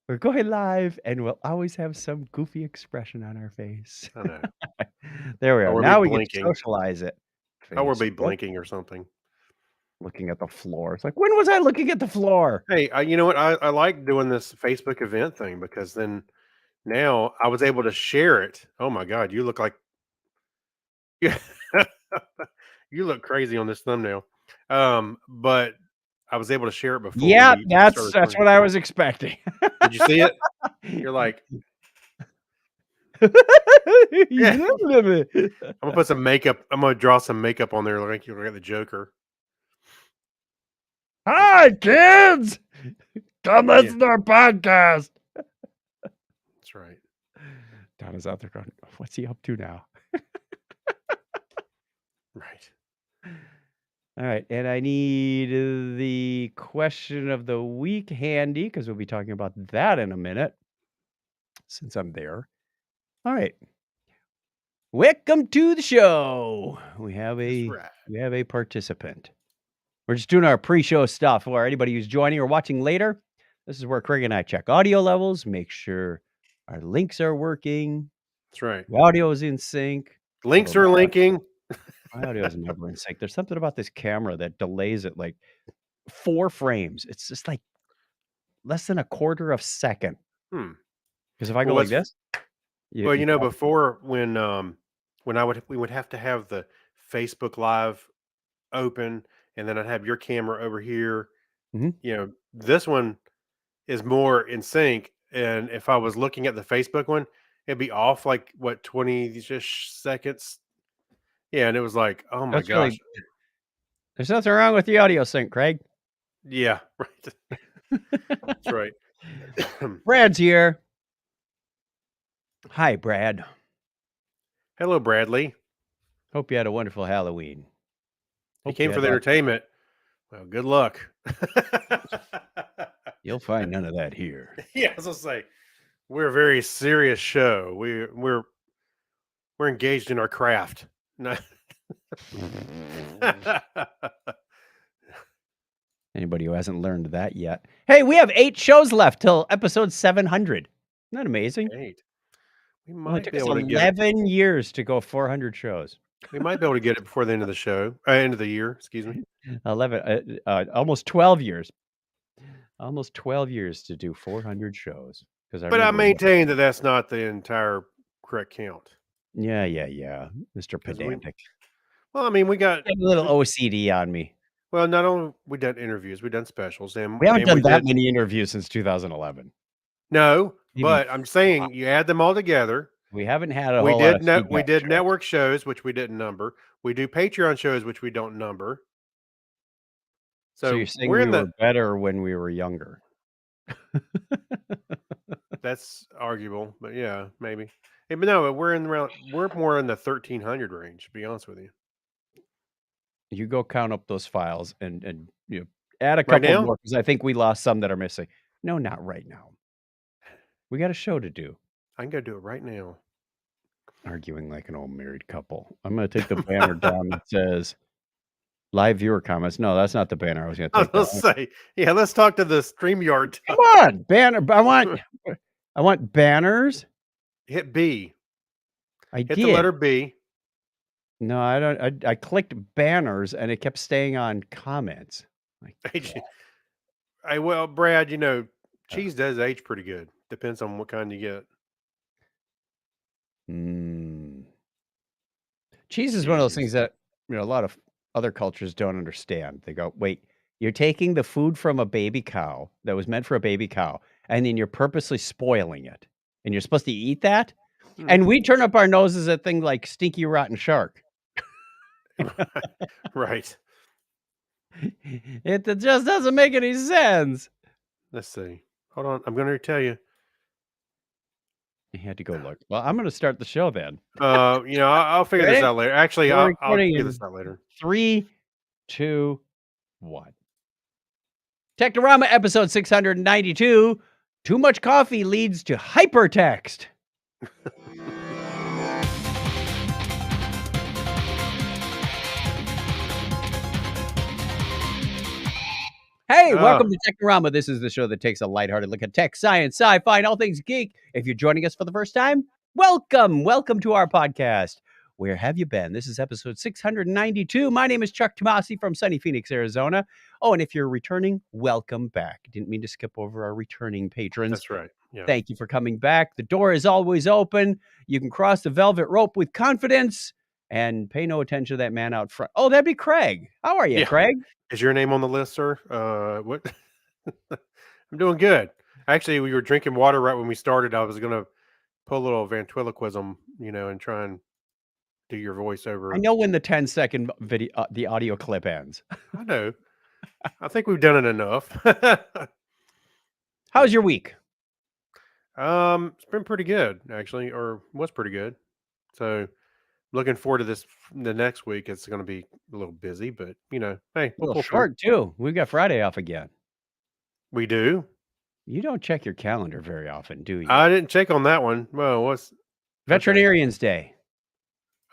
We're going live, and we'll always have some goofy expression on our face. I know. There we are. Or we'll be Now we get to blinking. socialize it. Or we'll be Facebook, blinking or something. looking at the floor. It's like, when was I looking at the floor? Hey, you know what? I like doing this Facebook event thing because then now I was able to share it. Oh my god, you look like yeah, you look crazy on this thumbnail. But I was able to share it before Yeah, we that's started that's recording. what I was expecting. Did you see it? You're like, yeah. You live it. I'm gonna put some makeup. I'm gonna draw some makeup on there like you look at the Joker. That's Hi, kids. Come yeah, listen to our podcast. that's right. Donna's out there going, what's he up to now? Right. All right, and I need the question of the week handy because we'll be talking about that in a minute since I'm there. All right, welcome to the show. We have That's a right. we have a participant. We're just doing our pre-show stuff for anybody who's joining or watching later. This is where Craig and I check audio levels, make sure our links are working, That's right. the audio is in sync. Links Although are linking. my audio is never in sync. There's something about this camera that delays it like 4 frames. It's just like less than a quarter of a second. Hmm. Because if I go Well, like what's this, Well, you probably before when we would have to have the Facebook Live open, and then I'd have your camera over here. mhm. This one is more in sync, and if I was looking at the Facebook one, it'd be off like what 20 just seconds. Yeah, and it was like, oh my That's really gosh, there's nothing wrong with the audio sync, Craig. yeah, right, that's right. Brad's here. Hi, Brad. Hello, Bradley. Hope you had a wonderful Halloween. He Hope you came for had the lots. entertainment. Well, good luck. You'll find none of that here. Yeah, I was gonna say we're a very serious show. We're engaged in our craft. No. Anybody who hasn't learned that yet. Hey, we have 8 shows left till episode 700. Isn't that amazing? Great. We Only might took be us able to get it. 11 years to go 400 shows. We might be able to get it before the end of the show, end of the year. Excuse me. 11, almost 12 years. Almost 12 years to do 400 shows. Because I But I remember maintain that that's not the entire correct count. yeah, Mr. 'Cause we, Pedantic. well, I mean, we got. You have a little OCD on me. Well, not only we done interviews, we done specials, We haven't and done we that did many interviews since 2011. no. Maybe But I'm saying you add them all together. we haven't had a We whole lot did of feedback shows. network shows, which we didn't number. We do Patreon shows, which we don't number. So you're So saying we're we in were the. better when we were younger? That's arguable, but yeah, maybe. Hey, but no, we're more in the 1300 range, to be honest with you. You go count up those files and add a Right couple now? more because I think we lost some that are missing. No, not right now. We got a show to do. I can go do it right now. Arguing like an old married couple. I'm gonna take the banner down that says live viewer comments. No, that's not the banner I was gonna I was take gonna down. say, yeah, let's talk to the StreamYard. Come on, banner. I want banners. Hit B. I Hit did. the letter B. No, I don't. I clicked banners and it kept staying on comments. Like, Well, Brad, cheese does age pretty good. Depends on what kind you get. mm. Cheese is one of those things that a lot of other cultures don't understand. They go, "Wait, you're taking the food from a baby cow that was meant for a baby cow, and then you're purposely spoiling it, and you're supposed to eat that?" And we turn up our noses at things like stinky rotten shark. Right. It just doesn't make any sense. Let's see. Hold on. I'm going to tell you. You had to go look. Well, I'm going to start the show then. I'll figure this Ready? out later. Actually, We're I'll recording figure in this out later. 3, 2, 1. Technorama episode 692. Too much coffee leads to hypertext. Hey, Ah, welcome to Technorama. This is the show that takes a lighthearted look at tech, science, sci-fi, and all things geek. If you're joining us for the first time, welcome. Welcome to our podcast. Where have you been? This is episode 692. My name is Chuck Tomasi from sunny Phoenix, Arizona. Oh, and if you're returning, welcome back. Didn't mean to skip over our returning patrons. that's right. Yeah. Thank you for coming back. The door is always open. You can cross the velvet rope with confidence and pay no attention to that man out front. Oh, that'd be Craig. How are you, Yeah. Craig? Is your name on the list, sir? What? I'm doing good. Actually, we were drinking water right when we started. I was gonna put a little ventriloquism, and try and do your I voiceover. know when the 10-second video the audio clip ends. I know. I think we've done it enough. Yeah. How's your week? It's been pretty good actually, or was pretty good. So looking forward to this. The next week, it's going to be a little busy, but hey, A we'll little pull through. short too. We've got Friday off again. We do. You don't check your calendar very often, do you? I didn't check on that one. Well, what's okay? Veterinarian's Day.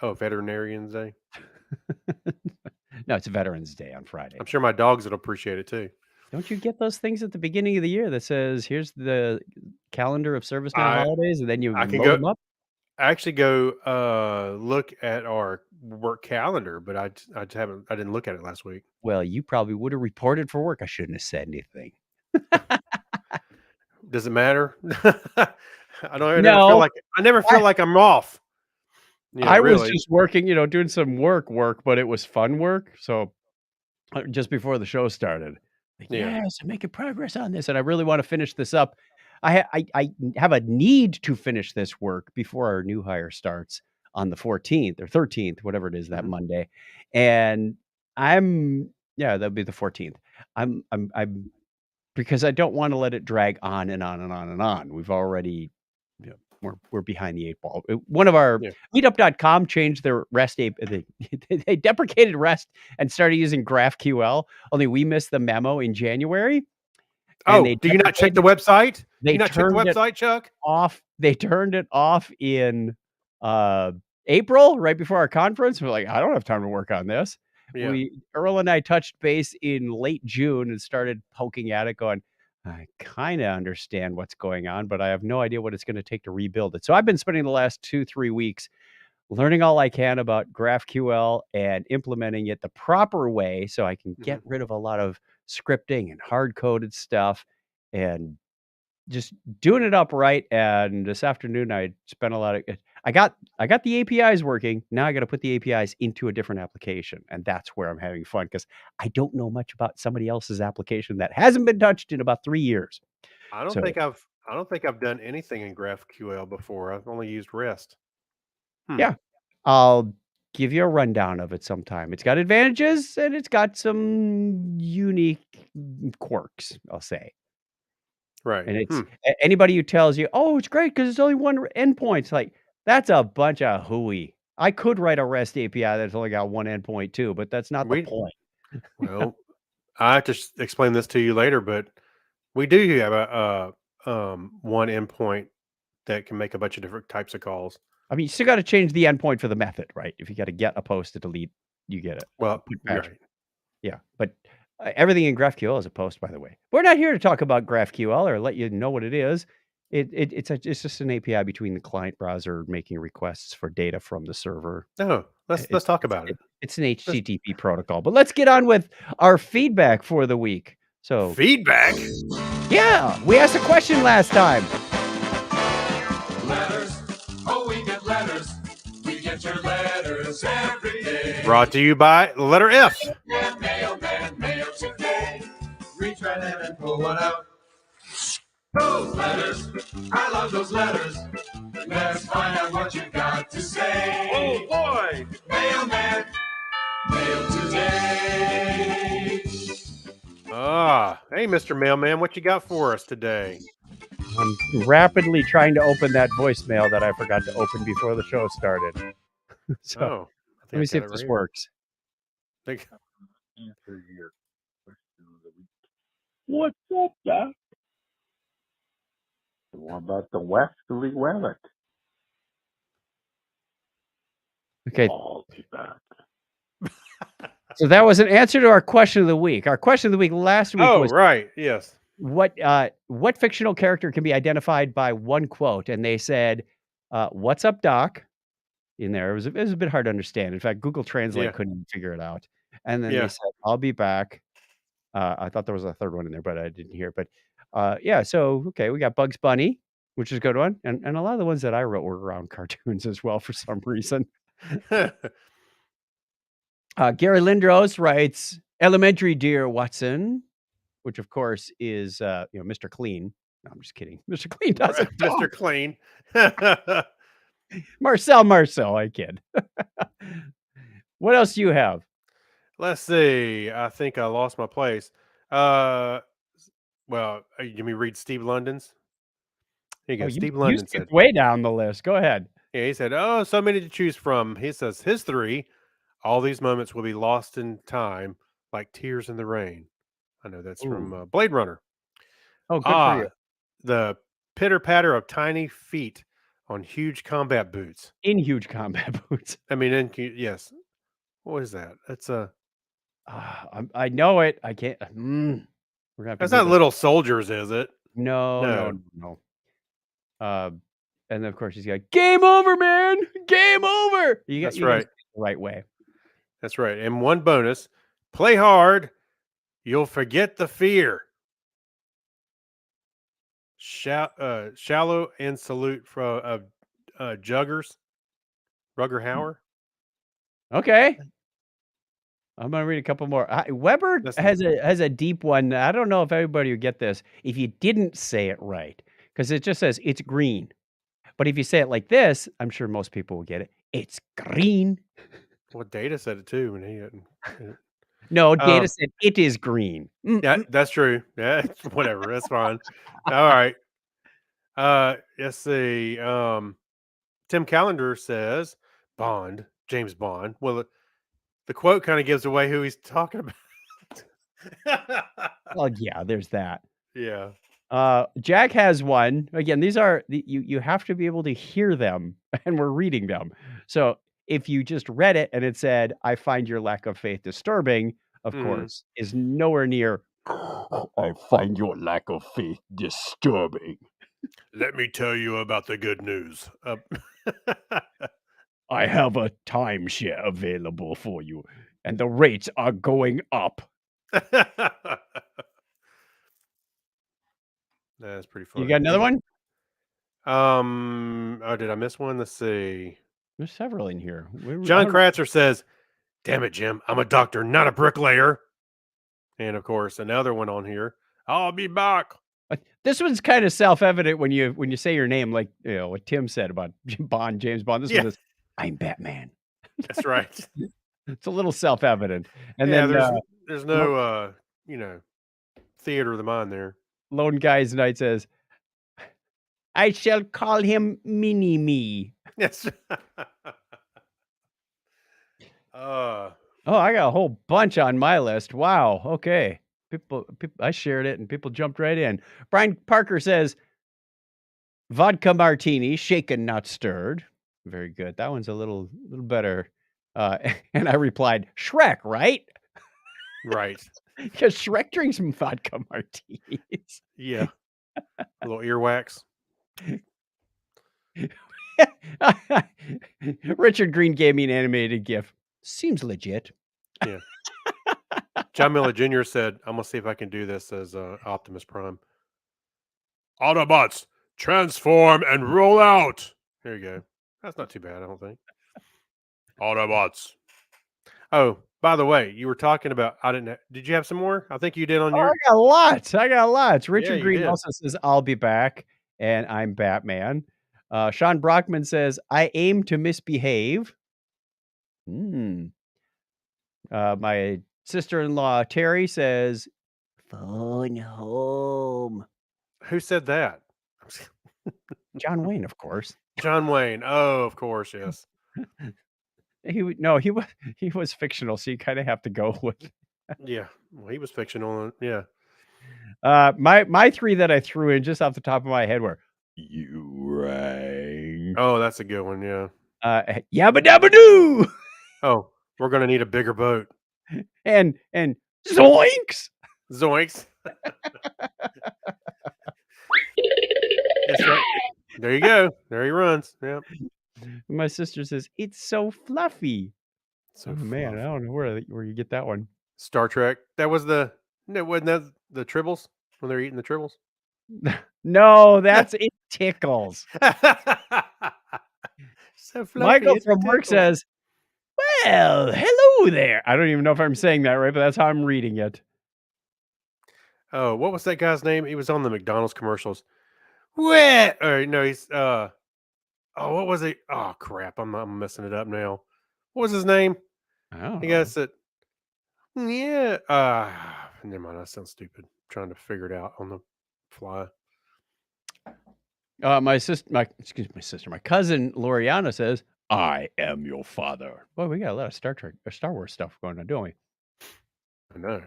Oh, Veterinarians Day. No, it's Veterans Day on Friday. I'm sure my dogs would appreciate it too. Don't you get those things at the beginning of the year that says, "Here's the calendar of servicemen I holidays," and then you I can load go them up? actually go look at our work calendar, but I just haven't. I didn't look at it last week. Well, you probably would have reported for work. I shouldn't have said anything. Does it matter? I don't. I never feel No, like I never I feel like I'm off. I was Really. just working, doing some work, but it was fun work, so just before the show started. Like, Yeah. "Yes, I'm making progress on this, and I really wanna finish this up." I have a need to finish this work before our new hire starts on the 14th or 13th, whatever it is that Mhm. Monday, and yeah, that'll be the 14th. I'm because I don't wanna let it drag on and on and on and on. We've already we're behind the 8 ball. One of our Yeah. meetup.com changed their REST API. They deprecated REST and started using GraphQL, only we missed the memo in January, and Oh, they do you not check the deprecated website? Do they you not check the turned it website, Chuck? off in, uh, April, right before our conference. We're like, "I don't have time to work on this." Yeah. Earl and I touched base in late June and started poking at it going, "I kinda understand what's going on, but I have no idea what it's gonna take to rebuild it." So I've been spending the last 2, 3 weeks learning all I can about GraphQL and implementing it the proper way so I can Mhm. get rid of a lot of scripting and hard coded stuff and just doing it up right. And this afternoon, I spent a lot of I got the APIs working. Now I got to put the APIs into a different application, and that's where I'm having fun because I don't know much about somebody else's application that hasn't been touched in about 3 years. So I don't think I've done anything in GraphQL before. I've only used REST. Hmm. yeah, I'll give you a rundown of it sometime. It's got advantages and it's got some unique quirks, I'll say. Right. And it's Hmm. anybody who tells you, "Oh, it's great because it's only one endpoint." It's like, that's a bunch of hooey. I could write a REST API that's only got one endpoint too, but that's not the We point. well, I have to explain this to you later, but we do have a one endpoint that can make a bunch of different types of calls. I mean, you still gotta change the endpoint for the method, right? If you gotta get a post to delete, you get it. Well, Put you're patch. right. Yeah, but, everything in GraphQL is a post, by the way. We're not here to talk about GraphQL or let you know what it is. It's just an API between the client browser making requests for data from the server. No, let's talk about it. It's an Let's HTTP protocol, but let's get on with our feedback for the week. So, feedback. yeah, we asked a question last time. Letters. Oh, we get letters. We get your letters every day. Brought to you by the letter F. Mailman, mail today. Reach right in and pull one out. Those letters. I love those letters. Let's find out what you got to say. Oh boy. Mailman, mail today. Hey, Mr. Mailman, what you got for us today? I'm rapidly trying to open that voicemail that I forgot to open before the show started. So, Oh, I let think me I see got if it right this here. works. Think- Answer your question of the week. What's up, Doc? What about the westerly weather? Okay, All too bad. So that was an answer to our question of the week. Our question of the week last week Oh, was right. Yes. what fictional character can be identified by one quote? And they said, "What's up, Doc?" In there. It was a bit hard to understand. In fact, Google Translate Yeah. couldn't even figure it out. And then they Yeah. said, "I'll be back." I thought there was a third one in there, but I didn't hear it. But, yeah, so, okay, we got Bugs Bunny, which is a good one, and a lot of the ones that I wrote were around cartoons as well for some reason. Gary Lindros writes, "Elementary, dear Watson," which, of course, is, Mr. Clean. No, I'm just kidding. Mr. Clean doesn't Mr. talk. Clean. Marcel, I kid. What else do you have? Let's see. I think I lost my place. Uh, well, you mean read Steve London's? Here you Oh, go. you Steve you London said, skipped way down the list. Go ahead. yeah, he said, oh, so many to choose from. He says his three, all these moments will be lost in time like tears in the rain. I know that's from Ooh. Blade Runner. Oh, good for you. Ah, the pitter patter of tiny feet on huge combat boots. In huge combat boots. I mean, yes. What is that? I know it. I can't we're gonna have to That's not Google it. Little Soldiers, is it? No, no, No, no. Uh, and then, of course, he's got, "Game over, man! Game over!" that's You gotta say right. it the right way. That's right. And one bonus: play hard, you'll forget the fear. Shallow and salute from Juggers, Rugger Hauer. Okay. I'm gonna read a couple more. Weber That's has a deep one. I don't know if everybody would get this if you didn't say it right, because it just says, "It's green." But if you say it like this, I'm sure most people will get it. "It's green." what Data said it too when he hadn't. uh, No, Data Um, said, "It is green." yeah, that's true. Yeah, whatever. That's fine. All right. Let's see. Tim Callender says Bond, James Bond. Well, the quote kind of gives away who he's talking about. Well, yeah, there's that. Yeah. Jack has one. Again, these are you have to be able to hear them, and we're reading them. So if you just read it and it said, "I find your lack of faith disturbing," of Mhm. course, is nowhere near, "I find your lack of faith disturbing. Let me tell you about the good news. I have a timeshare available for you, and the rates are going up." That's pretty You funny. got another one? Oh, did I miss one? Let's see. There's several in here. John Kratzer says, "Damn it, Jim, I'm a doctor, not a bricklayer." And of course, another one on here. I'll be back. This one's kinda self-evident when you say your name, like, what Tim said about James Bond. This one Yeah, is, "I'm Batman." that's right. It's a little self-evident. And Yeah, then, there's Lo no you know, theater of the mind there. Lone Guys Night says, "I shall call him Mini Me." Yes. uh Oh, I got a whole bunch on my list. Wow, okay. I shared it and people jumped right in. Brian Parker says, "Vodka martini, shaken, not stirred." Very good. That one's a little better. And I replied, "Shrek, right?" right. Because Shrek drinks some vodka martinis. Yeah. A little earwax. Richard Green gave me an animated GIF. Seems legit. Yeah. John Miller Jr. said, I'm gonna see if I can do this as Optimus Prime. Autobots, transform and roll out. There you go. That's not too bad, I don't think. Autobots. Oh, by the way, you were talking about I didn't did you have some more? I think you did on Oh, I your got lots. I got lots. Yeah, Richard you Green did. also says, "I'll be back," and I'm Batman. Sean Brockman says, "I aim to misbehave." Hmm. My sister-in-law Terry says, "Phone home." Who said that? John Wayne, of course. John Wayne. Oh, of course, yes. No, he was fictional, so you kinda have to go with Yeah. Well, he was fictional. Yeah. my 3 that I threw in just off the top of my head were, "You rang." Oh, that's a good one. Yeah. Yabba dabba doo. Oh, we're gonna need a bigger boat. and zoinks. Zoinks. That's right. There you go. There he runs. Yep. My sister says, "It's so fluffy." So Oh, man, I fluffy. don't know where you get that one. Star Trek. That was the no, wasn't that the Tribbles when they're eating the Tribbles? No, that's It Tickles. So fluffy, Michael it from work tickles. says, "Well, hello there." I don't even know if I'm saying that right, but that's how I'm reading it. Oh, what was that guy's name? He was on the McDonald's commercials. What? Or no, he's oh, what was it? Oh crap, I'm messing it up now. What was his name? I don't The guy know. said, yeah. Never mind. That sounds stupid. Trying to figure it out on the fly. My sister, my cousin Loriana says, "I am your father." Boy, we got a lot of Star Wars stuff going on, don't we? I know.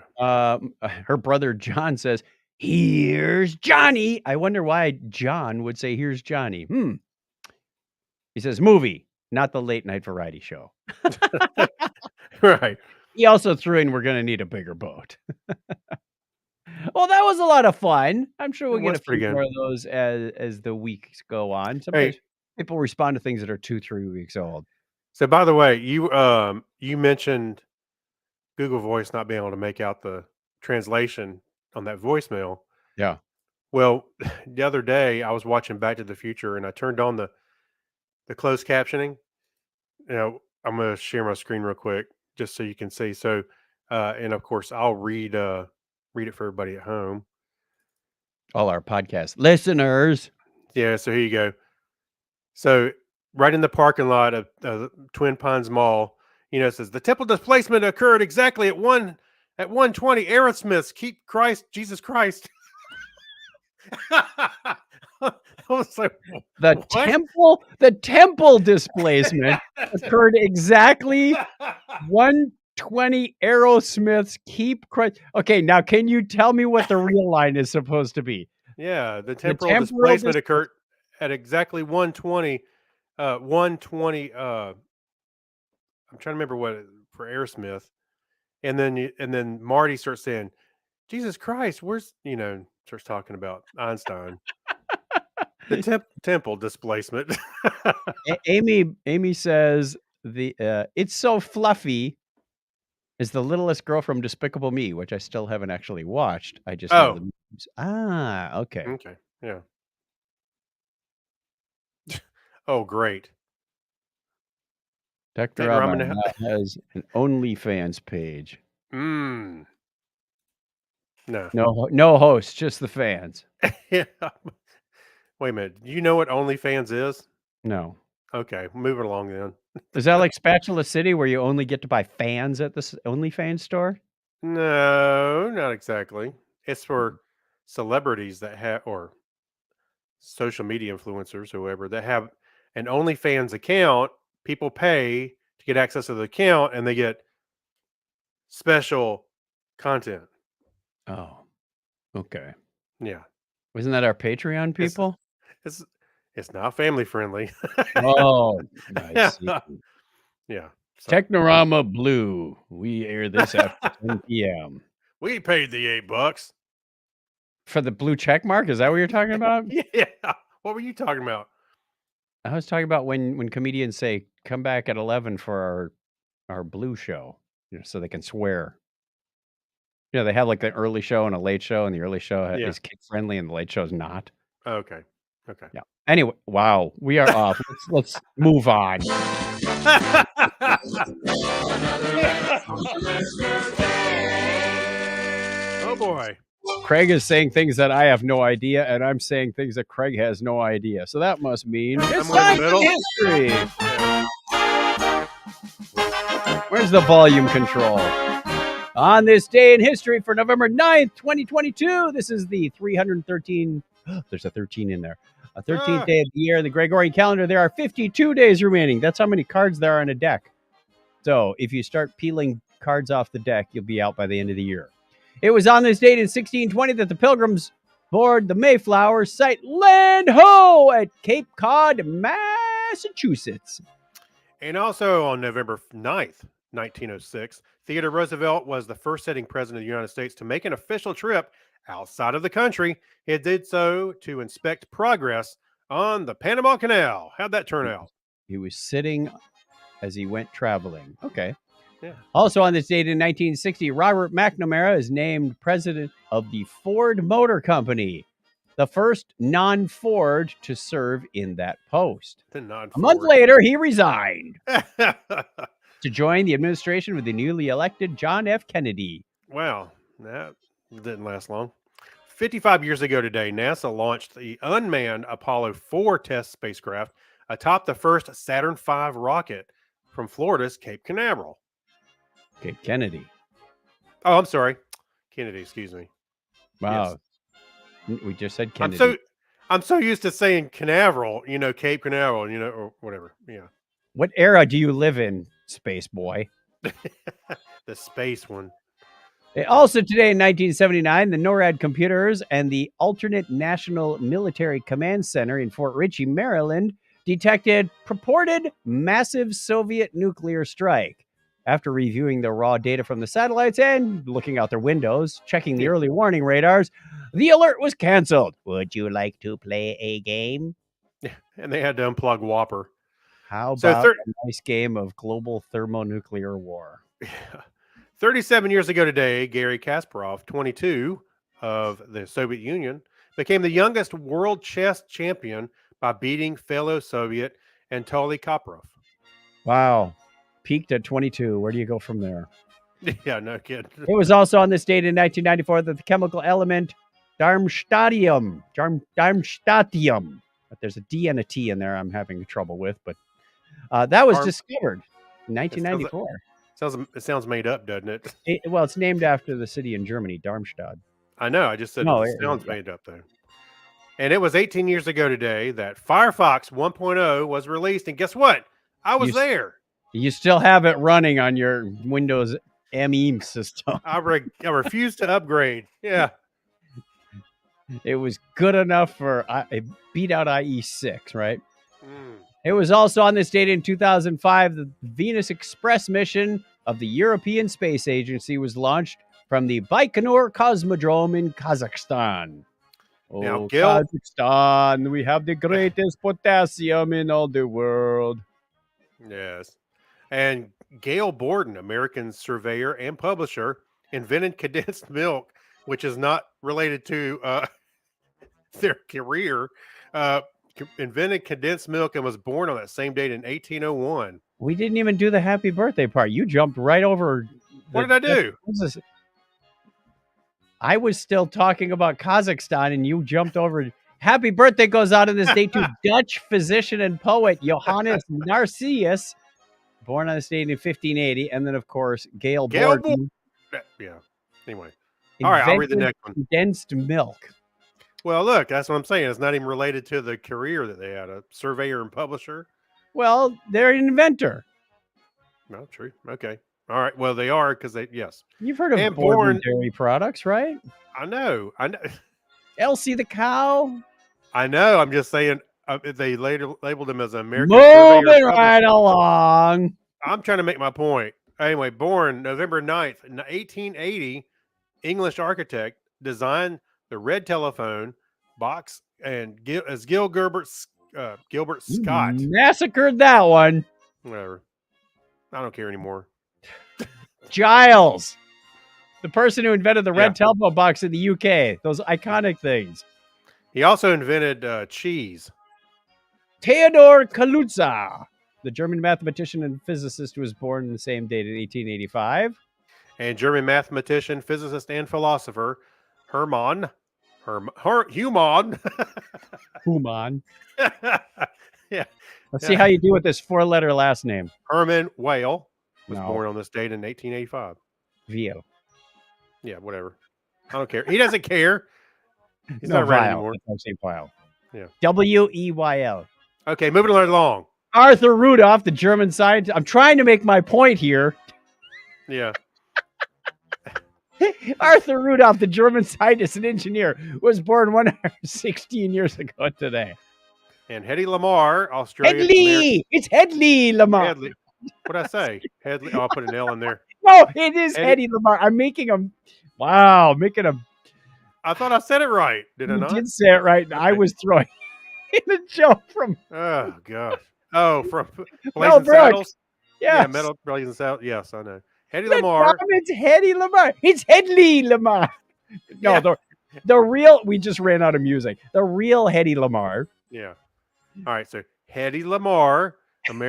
Her brother John says, "Here's Johnny." I wonder why John would say, "Here's Johnny." He says, "Movie, not the late night variety show." Right. He also threw in, "We're gonna need a bigger boat." Well, that was a lot of fun. I'm sure It we'll get was a few pretty good. more of those as the weeks go on. Hey, Sometimes people respond to things that are 2, 3 weeks old. so by the way, you mentioned Google Voice not being able to make out the translation on that voicemail. Yeah. Well, the other day I was watching Back to the Future and I turned on the closed captioning. I'm gonna share my screen real quick just so you can see. So, and of course I'll read it for everybody at home. All our podcast listeners. Yeah, so here you go. So right in the parking lot of Twin Pines Mall, it says the temple displacement occurred exactly at 1:20. Aerosmiths keep Christ, Jesus Christ. I was like, what? The temple displacement occurred exactly 1:20. Aerosmiths keep Christ. Okay, now can you tell me what the real line is supposed to be? Yeah, the The temporal temporal displacement occurred at exactly 1:20. 1:20. I'm trying to remember for Aerosmith, and then Marty starts saying, "Jesus Christ, where's starts talking about Einstein." The temple displacement. Amy says "It's so fluffy" is the littlest girl from Despicable Me, which I still haven't actually watched. I just know the Oh, memes. Ah, okay. okay, yeah. Oh, great. That Technorama ramen. now has an OnlyFans page. No. No host, just the fans. Yeah. Wait a minute. Do you know what OnlyFans is? No. Okay, moving along then. Is that like Spatula City where you only get to buy fans at the OnlyFans store? No, not exactly. It's for celebrities that have or social media influencers, whoever that have an OnlyFans account. People pay to get access to the account, and they get special content. Oh, okay. Yeah, Wasn't that our Patreon it's people? it's it's not family friendly. Oh, I Yeah, see. yeah. So Technorama Blue. We air this after 10 PM. we paid the $8. For the blue check mark, is that what you're talking about? Yeah. What were you talking about? I was talking about when comedians say, "Come back at 11 for our blue show," so they can swear. They have, like, the early show and a late show, and the early show Yeah. is kid friendly and the late show is not. Okay. Okay. Yeah. Anyway, wow, we are off. Let's move on. Oh boy. Craig is saying things that I have no idea, and I'm saying things that Craig has no idea. So that must mean it's Somewhere in time the for middle. history. Yeah. Where's the volume control? On this day in history for November 9th, 2022, this is the 313. There's a 13 in there. A 13th day of the year in the Gregorian calendar. There are 52 days remaining. That's how many cards there are on a deck. So if you start peeling cards off the deck, you'll be out by the end of the year. It was on this date in 1620 that the Pilgrims board the Mayflower sight Land Ho at Cape Cod, Massachusetts. And also on November 9th, 1906, Theodore Roosevelt was the first sitting president of the United States to make an official trip outside of the country. He did so to inspect progress on the Panama Canal. How'd that turn out? He was sitting as he went traveling. Okay. Yeah. Also on this date in 1960, Robert McNamara is named president of the Ford Motor Company, the first non-Ford to serve in that post. The non A month later, he resigned to join the administration with the newly elected John F. Kennedy. Wow, that didn't last long. 55 years ago today, NASA launched the unmanned Apollo 4 test spacecraft atop the first Saturn V rocket from Florida's Cape Canaveral. Cape Kennedy. Oh, I'm sorry. Kennedy, excuse me. Wow. We just said I'm Kennedy. so used to saying Canaveral, Cape Canaveral, or whatever. Yeah. What era do you live in, Space Boy? The space one. Also today in 1979, the NORAD computers and the Alternate National Military Command Center in Fort Ritchie, Maryland, detected purported massive Soviet nuclear strike. After reviewing the raw data from the satellites and looking out their windows, checking the early warning radars, the alert was canceled. Would you like to play a game? And they had to unplug Whopper. How about a nice game of global thermonuclear war? 37 years ago today, Garry Kasparov, 22, of the Soviet Union, became the youngest world chess champion by beating fellow Soviet Anatoly Karpov. Wow. Peaked at 22. Where do you go from there? Yeah, no kidding. It was also on this date in 1994 that the chemical element Darmstadtium, but there's a D and a T in there I'm having trouble with, but that was discovered in 1994. It sounds made up, doesn't it? Well, it's named after the city in Germany, Darmstadt. I know. I just said it sounds made up, though. And it was 18 years ago today that Firefox 1.0 was released. And guess what? I was there. You still have it running on your Windows ME system. I refused to upgrade. Yeah. It was good enough for it beat out IE6, right? It was also on this date in 2005 the Venus Express mission of the European Space Agency was launched from the Baikonur Cosmodrome in Kazakhstan. Now, Kazakhstan, we have the greatest potassium in all the world. Yes. And Gail Borden, American surveyor and publisher, invented condensed milk, which is not related to their career. Invented condensed milk and was born on that same date in 1801. We didn't even do the happy birthday part. You jumped right over. What did I do? I was still talking about Kazakhstan and you jumped over. Happy birthday goes out on this date to Dutch physician and poet Johannes Narcius, born on this date in 1580. And then, of course, Gail Borden. Yeah. Anyway. All right, I'll read the next one. Condensed milk. Well, look, that's what I'm saying. It's not even related to the career that they had, a surveyor and publisher. Well, they're an inventor. No, true. Okay. All right. Well, they are because yes. You've heard of Borden dairy products, right? I know. Elsie the cow. I know. I'm just saying they later labeled him as an American. Moving right along. I'm trying to make my point. Anyway, born November 9th, 1880, English architect, designed the red telephone box and as Gilbert Scott. Massacred that one. Whatever. I don't care anymore. Giles, the person who invented the red telephone box in the UK. Those iconic things. He also invented cheese. Theodor Kaluza, the German mathematician and physicist who was born in the same date in 1885. And German mathematician, physicist, and philosopher Human. Yeah. Let's see how you do with this 4-letter last name. Herman Weyl was born on this date in 1885. Vio. Yeah, whatever. I don't care. He doesn't care. He's not around anymore. I'm saying Weyl. Yeah. Weyl. Okay, moving along. Arthur Rudolph, the German scientist. I'm trying to make my point here. Yeah. Arthur Rudolph, the German scientist and engineer, was born 116 years ago today. And Hedy Lamarr, Australian. Headley! It's Headley Lamarr. Headley. What'd I say? Headley. Oh, I'll put an L in there. No, it is Hedy Hedy Lamarr. I'm making him. Wow, making him. I thought I said it right. Did I You not? did say it right. And I Okay. was throwing in a joke from Oh gosh. Oh, from Mel Blazing Brooks. Saddles? Yeah, Yes. Metal Blazing Saddles. Yes, I know. Hedy Yeah, Tom, Lamarr. it's Hedy Lamarr. It's Hedley Lamarr. No, Yeah. the real. We just ran out of music. The real Hedy Lamarr. Yeah. All right. So Hedy Lamarr,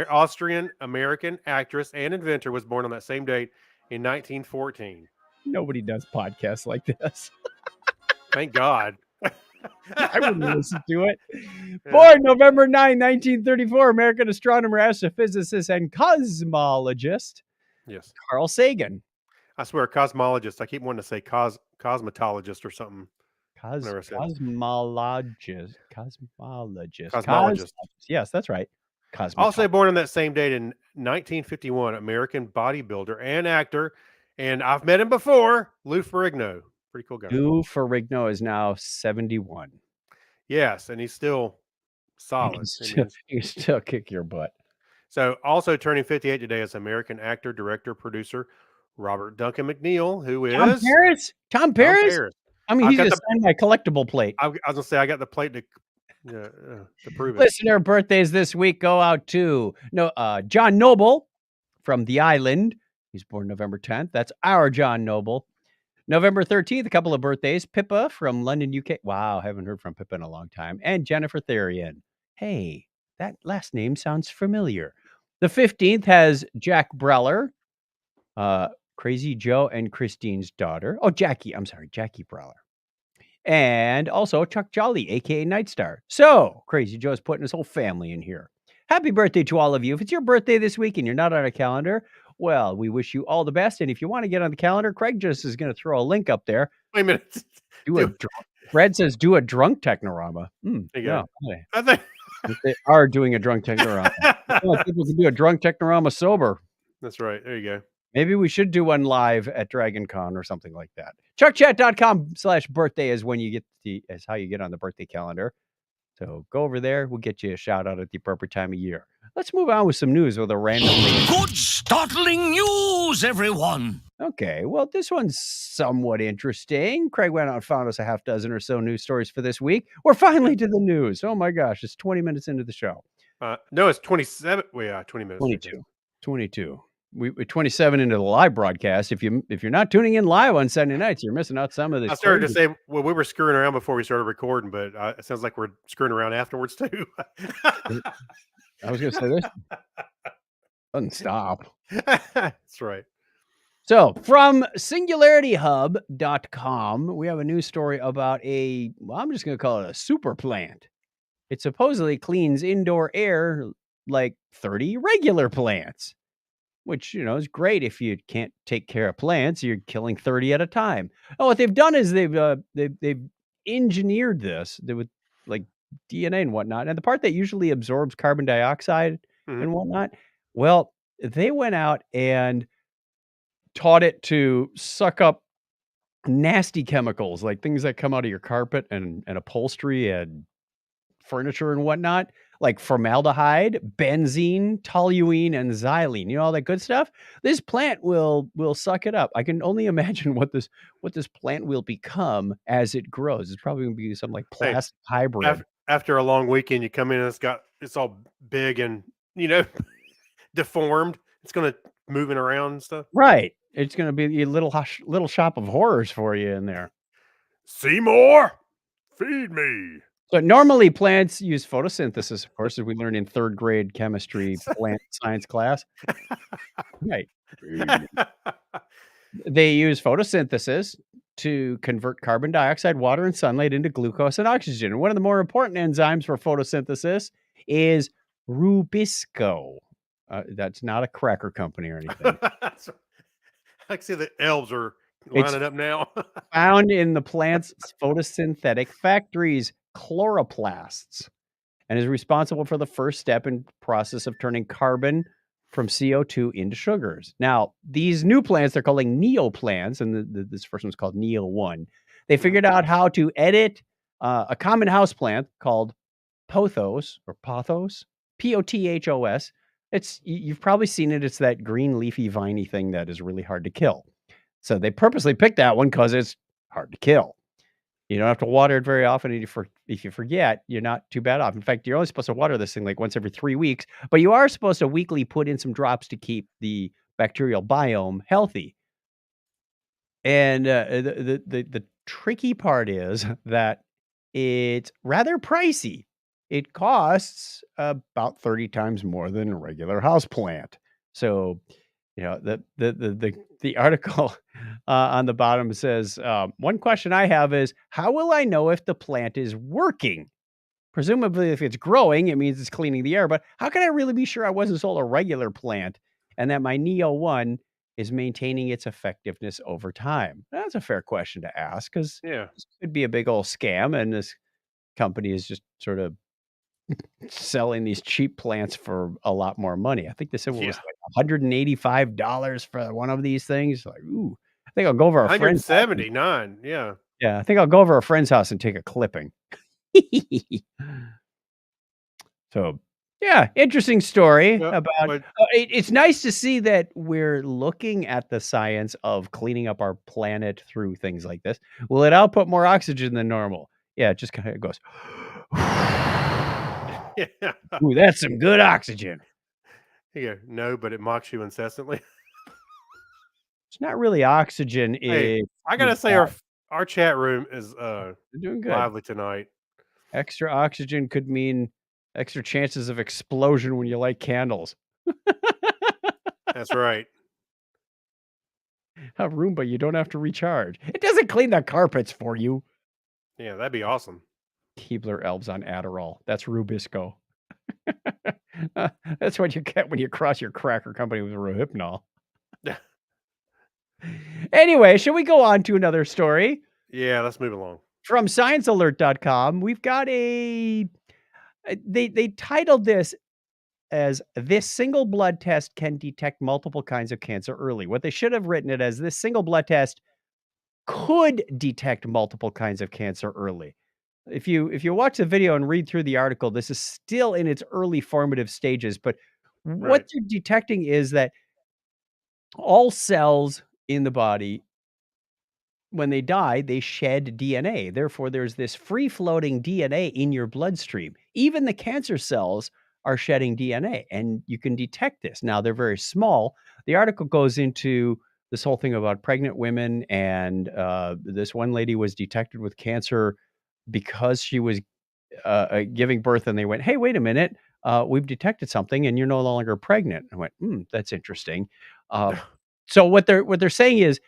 Austrian American actress and inventor, was born on that same date in 1914. Nobody does podcasts like this. Thank God. I wouldn't listen to it. Yeah. Born November 9, 1934, American astronomer, astrophysicist, and cosmologist Yes. Carl Sagan. I swear, cosmologist. I keep wanting to say cosmetologist or something. Whenever I said Cosmologist. cosmologist. Yes, that's right. Also Cosmetologist. born on that same date in 1951, American bodybuilder and actor. And I've met him before, Lou Ferrigno. Pretty cool guy. Lou Ferrigno is now 71. Yes, and he's still He solid. can I still, mean, he can still kick your butt. so also turning 58 today is American actor, director, producer Robert Duncan McNeil, who Tom is Paris? Tom Tom Paris? Paris. I mean, I've he's got going to the. sign my collectible plate. I was gonna say I got the plate to prove it. Listener birthdays this week go out to John Noble from The Island. He's born November 10th. That's our John Noble. November 13th, a couple of birthdays. Pippa from London, UK. Wow, haven't heard from Pippa in a long time. And Jennifer Therian. Hey, that last name sounds familiar. The 15th has Jack Breller, Crazy Joe and Christine's daughter. Oh, Jackie. I'm sorry, Jackie Breller. And also Chuck Jolly, aka Nightstar. So Crazy Joe's putting his whole family in here. Happy birthday to all of you. If it's your birthday this week and you're not on a calendar, well, we wish you all the best. And if you want to get on the calendar, Craig just is going to throw a link up there. Wait a minute. Fred says do a drunk technorama. There you Yeah, go. I think they are doing a drunk technorama. People can do a drunk technorama sober. that's right. There you go. Maybe we should do one live at Dragon Con or something like that. ChuckChat.com/birthday is when you get is how you get on the birthday calendar. So go over there. We'll get you a shout out at the appropriate time of year. Let's move on with some news with a random. Good startling news, everyone. Okay, well, this one's somewhat interesting. Craig went out and found us a half dozen or so news stories for this week. We're finally to the news. Oh my gosh, it's 20 minutes into the show. No, it's 27. Well, yeah, 20 minutes. 22. We're 27 into the live broadcast. If you're not tuning in live on Sunday nights, you're missing out some of this. I started to say, well, we were screwing around before we started recording, but it sounds like we're screwing around afterwards too. I was going to say this doesn't stop. That's right. So from singularityhub.com, we have a news story about I'm just going to call it a super plant. It supposedly cleans indoor air like 30 regular plants, which, is great if you can't take care of plants. You're killing 30 at a time. Oh, what they've done is they've engineered this with like DNA and whatnot. And the part that usually absorbs carbon dioxide and whatnot, well, they went out and taught it to suck up nasty chemicals, like things that come out of your carpet and upholstery and furniture and whatnot, like formaldehyde, benzene, toluene, and xylene. All that good stuff. This plant will suck it up. I can only imagine what this plant will become as it grows. It's probably going to be some like plastic hybrid. After a long weekend, you come in and it's all big and deformed. It's going to moving around and stuff. Right. It's going to be a little shop of horrors for you in there. Seymour, feed me. So normally plants use photosynthesis, of course, as we learned in 3rd grade chemistry plant science class. Right. They use photosynthesis to convert carbon dioxide, water, and sunlight into glucose and oxygen. And one of the more important enzymes for photosynthesis is rubisco. That's not a cracker company or anything. I can see the elves are lining up now. Found in the plant's photosynthetic factories, chloroplasts, and is responsible for the first step in process of turning carbon from CO2 into sugars. Now, these new plants they're calling neoplants, and this first one's called Neo 1. They figured out how to edit a common house plant called pothos, Pothos, You've probably seen it. It's that green leafy viney thing that is really hard to kill. So they purposely picked that one because it's hard to kill. You don't have to water it very often, and if you forget, you're not too bad off. In fact, you're only supposed to water this thing, like, once every 3 weeks, but you are supposed to weekly put in some drops to keep the bacterial biome healthy. And, the tricky part is that it's rather pricey. It costs about 30 times more than a regular houseplant. So, the article, on the bottom says, "One question I have is, how will I know if the plant is working? Presumably, if it's growing, it means it's cleaning the air, but how can I really be sure I wasn't sold a regular plant and that my Neo 1 is maintaining its effectiveness over time?" That's a fair question to ask because Yeah. this could be a big old scam, and this company is just sort of selling these cheap plants for a lot more money. I think they said what was Yeah. it, like $185 for one of these things. Like, ooh, I think I'll go over a friend's house and 179. Yeah. yeah, I think I'll go over a friend's house and take a clipping. So, yeah, interesting story Yeah. about But it's nice to see that we're looking at the science of cleaning up our planet through things like this. Will it output more oxygen than normal? Yeah, it just kinda goes, yeah. "Ooh, that's some good oxygen." Yeah. No, but it mocks you incessantly. It's not really oxygen, Hey, I you've gotta say got our chat room is you're doing good. lively tonight. Extra oxygen could mean extra chances of explosion when you light candles. That's right. A Roomba, you don't have to recharge. It doesn't clean the carpets for you. Yeah, that'd be awesome. Keebler elves on Adderall. That's Rubisco. Uh, that's what you get when you cross your cracker company with Rohypnol. Anyway, shall we go on to another story? Yeah, let's move along. From sciencealert.com, we've got they titled this as "This single blood test can detect multiple kinds of cancer early." What they should have written it as, "This single blood test could detect multiple kinds of cancer early." If you watch the video and read through the article, this is still in its early formative stages, but what Right. they're detecting is that all cells in the body, when they die, they shed DNA. Therefore, there's this free floating DNA in your bloodstream. Even the cancer cells are shedding DNA, and you can detect this. Now, they're very small. The article goes into this whole thing about pregnant women, and this one lady was detected with cancer because she was giving birth, and they went, "Hey, wait a minute, we've detected something, and you're no longer pregnant." I went, "Hmm, that's interesting." Uh, so what they're saying is,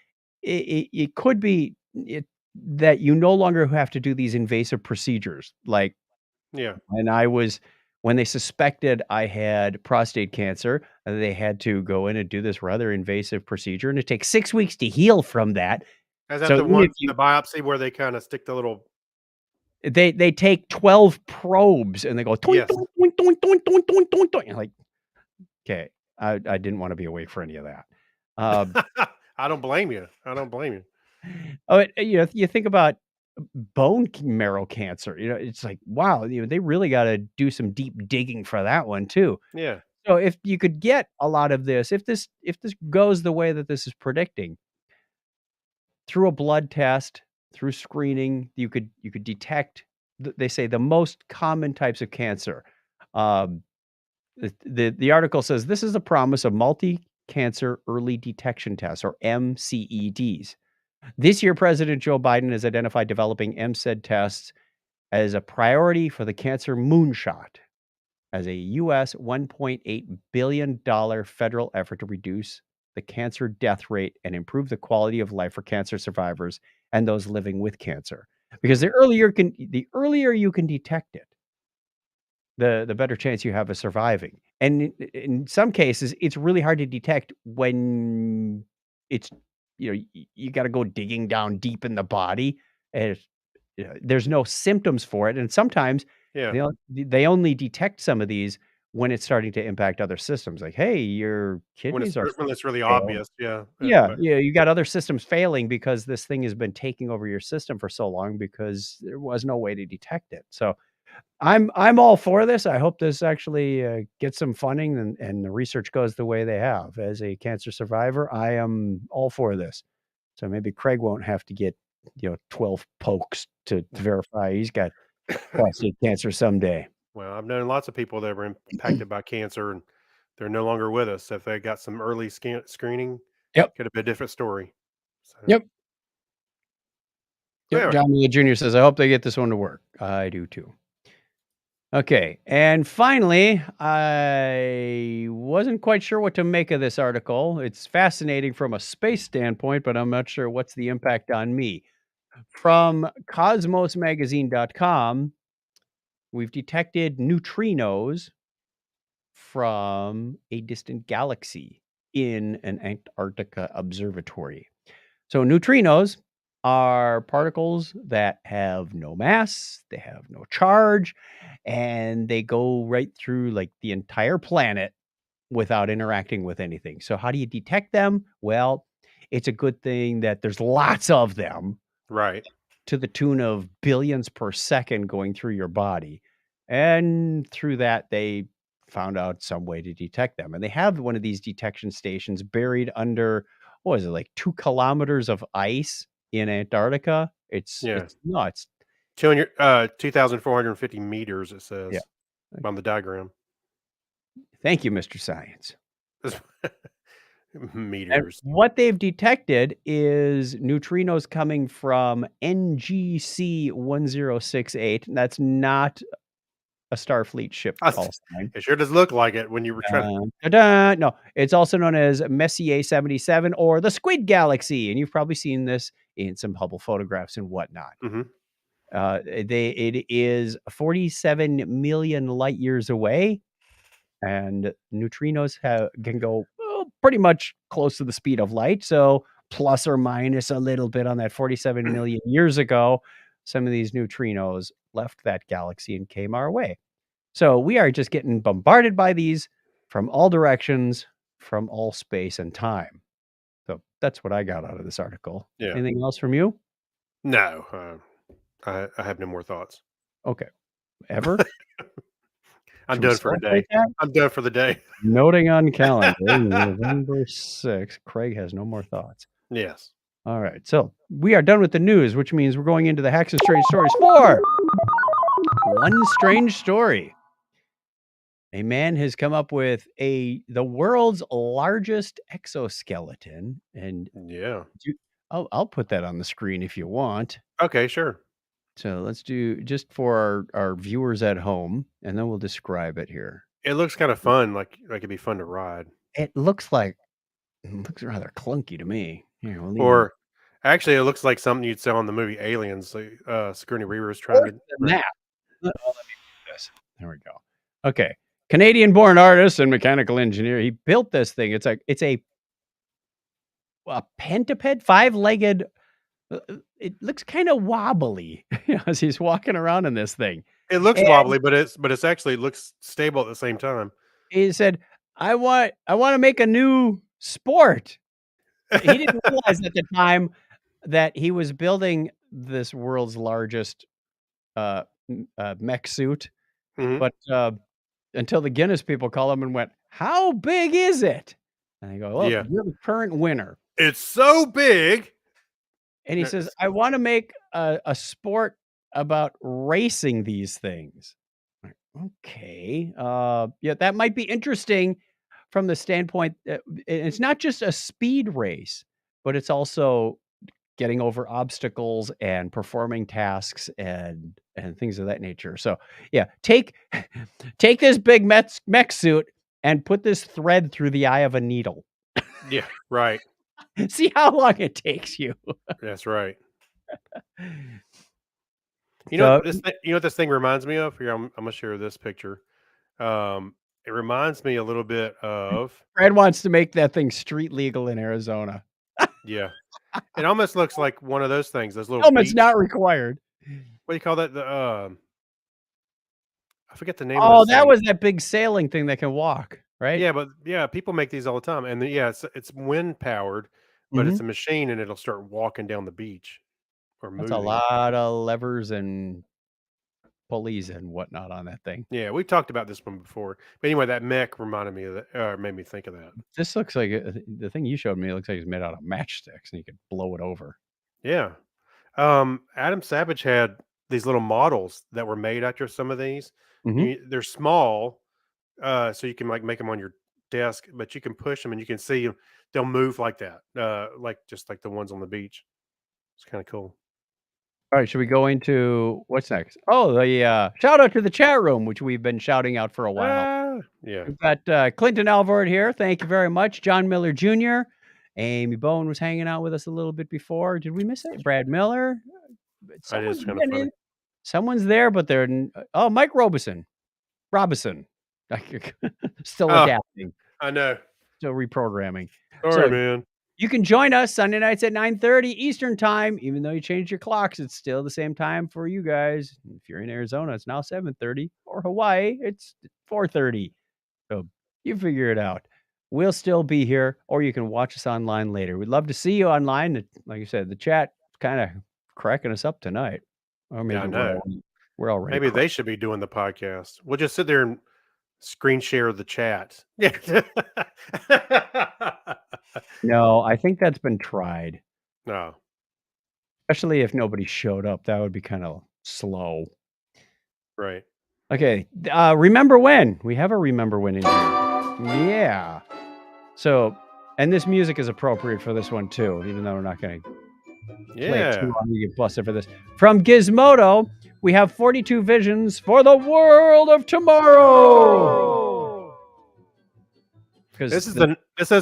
it could be that you no longer have to do these invasive procedures. Like Yeah. when I was when they suspected I had prostate cancer, they had to go in and do this rather invasive procedure, and it takes 6 weeks to heal from that. Is that So even if the you biopsy where they kind of stick the little they take 12 probes and they go toink, yes. toink, toink, toink, toink, toink, toink, toink, toink. You're like, "Okay, I didn't wanna be awake for any of that." Um, I don't blame you. I don't blame you. you think about bone marrow cancer, it's like, wow, they really gotta do some deep digging for that one too. Yeah. So if you could get a lot of this, if this goes the way that this is predicting, through a blood test, through screening, you could detect they say the most common types of cancer. Um, the article says this is the promise of multi-cancer early detection tests or MCEDs. This year, President Joe Biden has identified developing MCED tests as a priority for the cancer moonshot as a US $1.8 billion federal effort to reduce the cancer death rate and improve the quality of life for cancer survivors and those living with cancer. Because Mhm. the earlier you can detect it, the better chance you have of surviving. And in some cases, it's really hard to detect when it's you got to go digging down deep in the body, and there's no symptoms for it. And sometimes Yeah. they only detect some of these when it's starting to impact other systems. Like, hey, your kidneys are When it's really failing. obvious. Yeah. Yeah, But yeah, you got other systems failing because this thing has been taking over your system for so long because there was no way to detect it. So I'm all for this. I hope this actually, gets some funding and the research goes the way they have. As a cancer survivor, I am all for this. So maybe Craig won't have to get, 12 pokes to verify he's got prostate cancer someday. Well, I've known lots of people that were impacted by cancer and they're no longer with us. If they got some early screening, Yep, could have been a different story. So, yep, yep. anyway, John Miller Jr. says, "I hope they get this one to work." I do too. Okay, and finally, I wasn't quite sure what to make of this article. It's fascinating from a space standpoint, but I'm not sure what's the impact on me. From cosmosmagazine.com, we've detected neutrinos from a distant galaxy in an Antarctica observatory. So, neutrinos are particles that have no mass, they have no charge, and they go right through like the entire planet without interacting with anything. So, how do you detect them? Well, it's a good thing that there's lots of them right. to the tune of billions per second going through your body. And through that, they found out some way to detect them. And they have one of these detection stations buried under, what is it, like 2 kilometers of ice in Antarctica? Yeah. It's nuts. 200, 2,450 meters, it Yeah. says on the diagram. Thank you, Mr. Science. And Meteors. what they've detected is neutrinos coming from NGC 1068. That's not a Starfleet ship call sign. It sure does look like it when you were trying to. Ta-da! No, it's also known as Messier 77 or the Squid Galaxy, and you've probably seen this in some Hubble photographs and whatnot. Mhm. It is 47 million light years away, and neutrinos can go pretty much close to the speed of light. So plus or minus a little bit on that 47 million years ago, some of these neutrinos left that galaxy and came our way. So we are just getting bombarded by these from all directions, from all space and time. So that's what I got out of this article. Yeah. Anything else from you? No, I have no more thoughts. Okay. Ever? I'm Should we done for celebrate today. that? I'm done for the day. Noting on calendar, November 6th. Craig has no more thoughts. Yes. All right. So we are done with the news, which means we're going into the Hacks and Strange Stories for one strange story. A man has come up with the world's largest exoskeleton, and Yeah. I'll put that on the screen if you want. Okay, sure. So let's do just for our viewers at home, and then we'll describe it here. It looks kinda fun, like it'd be fun to ride. It looks rather clunky to me. Here, we'll even Or actually, it looks like something you'd sell in the movie Aliens. Like, Sigourney Weaver is trying worse to than that. Let me do this. There we go. Okay. Canadian-born artist and mechanical engineer. He built this thing. It's a pentaped, five-legged. It looks kind of wobbly as he's walking around in this thing. It looks And wobbly, but it's actually looks stable at the same time. he said, I want to make a new sport." He didn't realize at the time that he was building this world's largest mech suit, Mhm. but until the Guinness people call him and went, "How big is it?" And they go, "Well, Yeah. you're the current winner." It's so big. And he No, says, "I wanna make a sport about racing these things." Like, "Okay, yeah, that might be interesting from the standpoint that it's not just a speed race, but it's also getting over obstacles and performing tasks and things of that nature." So, yeah, take take this big mech suit and put this thread through the eye of a needle. Yeah, right. See how long it takes you. That's right. So You know what this thing reminds me of? Here, I'm gonna share this picture. It reminds me a little bit of Brad wants to make that thing street legal in Arizona. yeah. It almost looks like one of those things, those little Helmet's beach not required. what do you call that? I forget the name of Oh, this that thing. was that big sailing thing that can walk, right? Yeah, but yeah, people make these all the time, and yeah, it's wind powered, but it's Mhm. a machine, and it'll start walking down the beach or That's a moving. lot of levers and pulleys and whatnot on that thing. Yeah, we talked about this one before. But anyway, that mech reminded me of that, made me think of that. This looks like the thing you showed me looks like it's made out of matchsticks, and you could blow it over. Yeah. Adam Savage had these little models that were made after some of these. Mhm. They're small, so you can like make them on your desk, but you can push them and you can see 'em. They'll move like that, like just like the ones on the beach. It's kind of cool. Alright, should we go into what's next? Oh, the, shout out to the chat room, which we've been shouting out for a while. Yeah, We've got, Clinton Alvord here, thank you very much. John Miller Jr., Amy Bowen was hanging out with us a little bit before. Did we miss it? Brad Miller? that is Someone's kind of been funny. in. Someone's there, but they're n oh, Mike Robison. Still Oh, adapting, I know. still reprogramming. Sorry, So man. you can join us Sunday nights at 9:30 Eastern Time. Even though you changed your clocks, it's still the same time for you guys. If you're in Arizona, it's now 7:30, or Hawaii, it's 4:30. So you figure it out. We'll still be here, or you can watch us online later. We'd love to see you online. Like I said, the chat kind of cracking us up tonight, or Yeah, I maybe know. we're already Maybe cracked. they should be doing the podcast. We'll just sit there and screen share the chat. Yeah. No, I think that's been tried, No. especially if nobody showed up. That would be kind of slow. Right. Okay, remember when? We have a remember when in here. Yeah. So, and this music is appropriate for this one too, even though we're not going to play it too Yeah. long. You get busted for this. From Gizmodo, we have 42 visions for the world of tomorrow. Because This is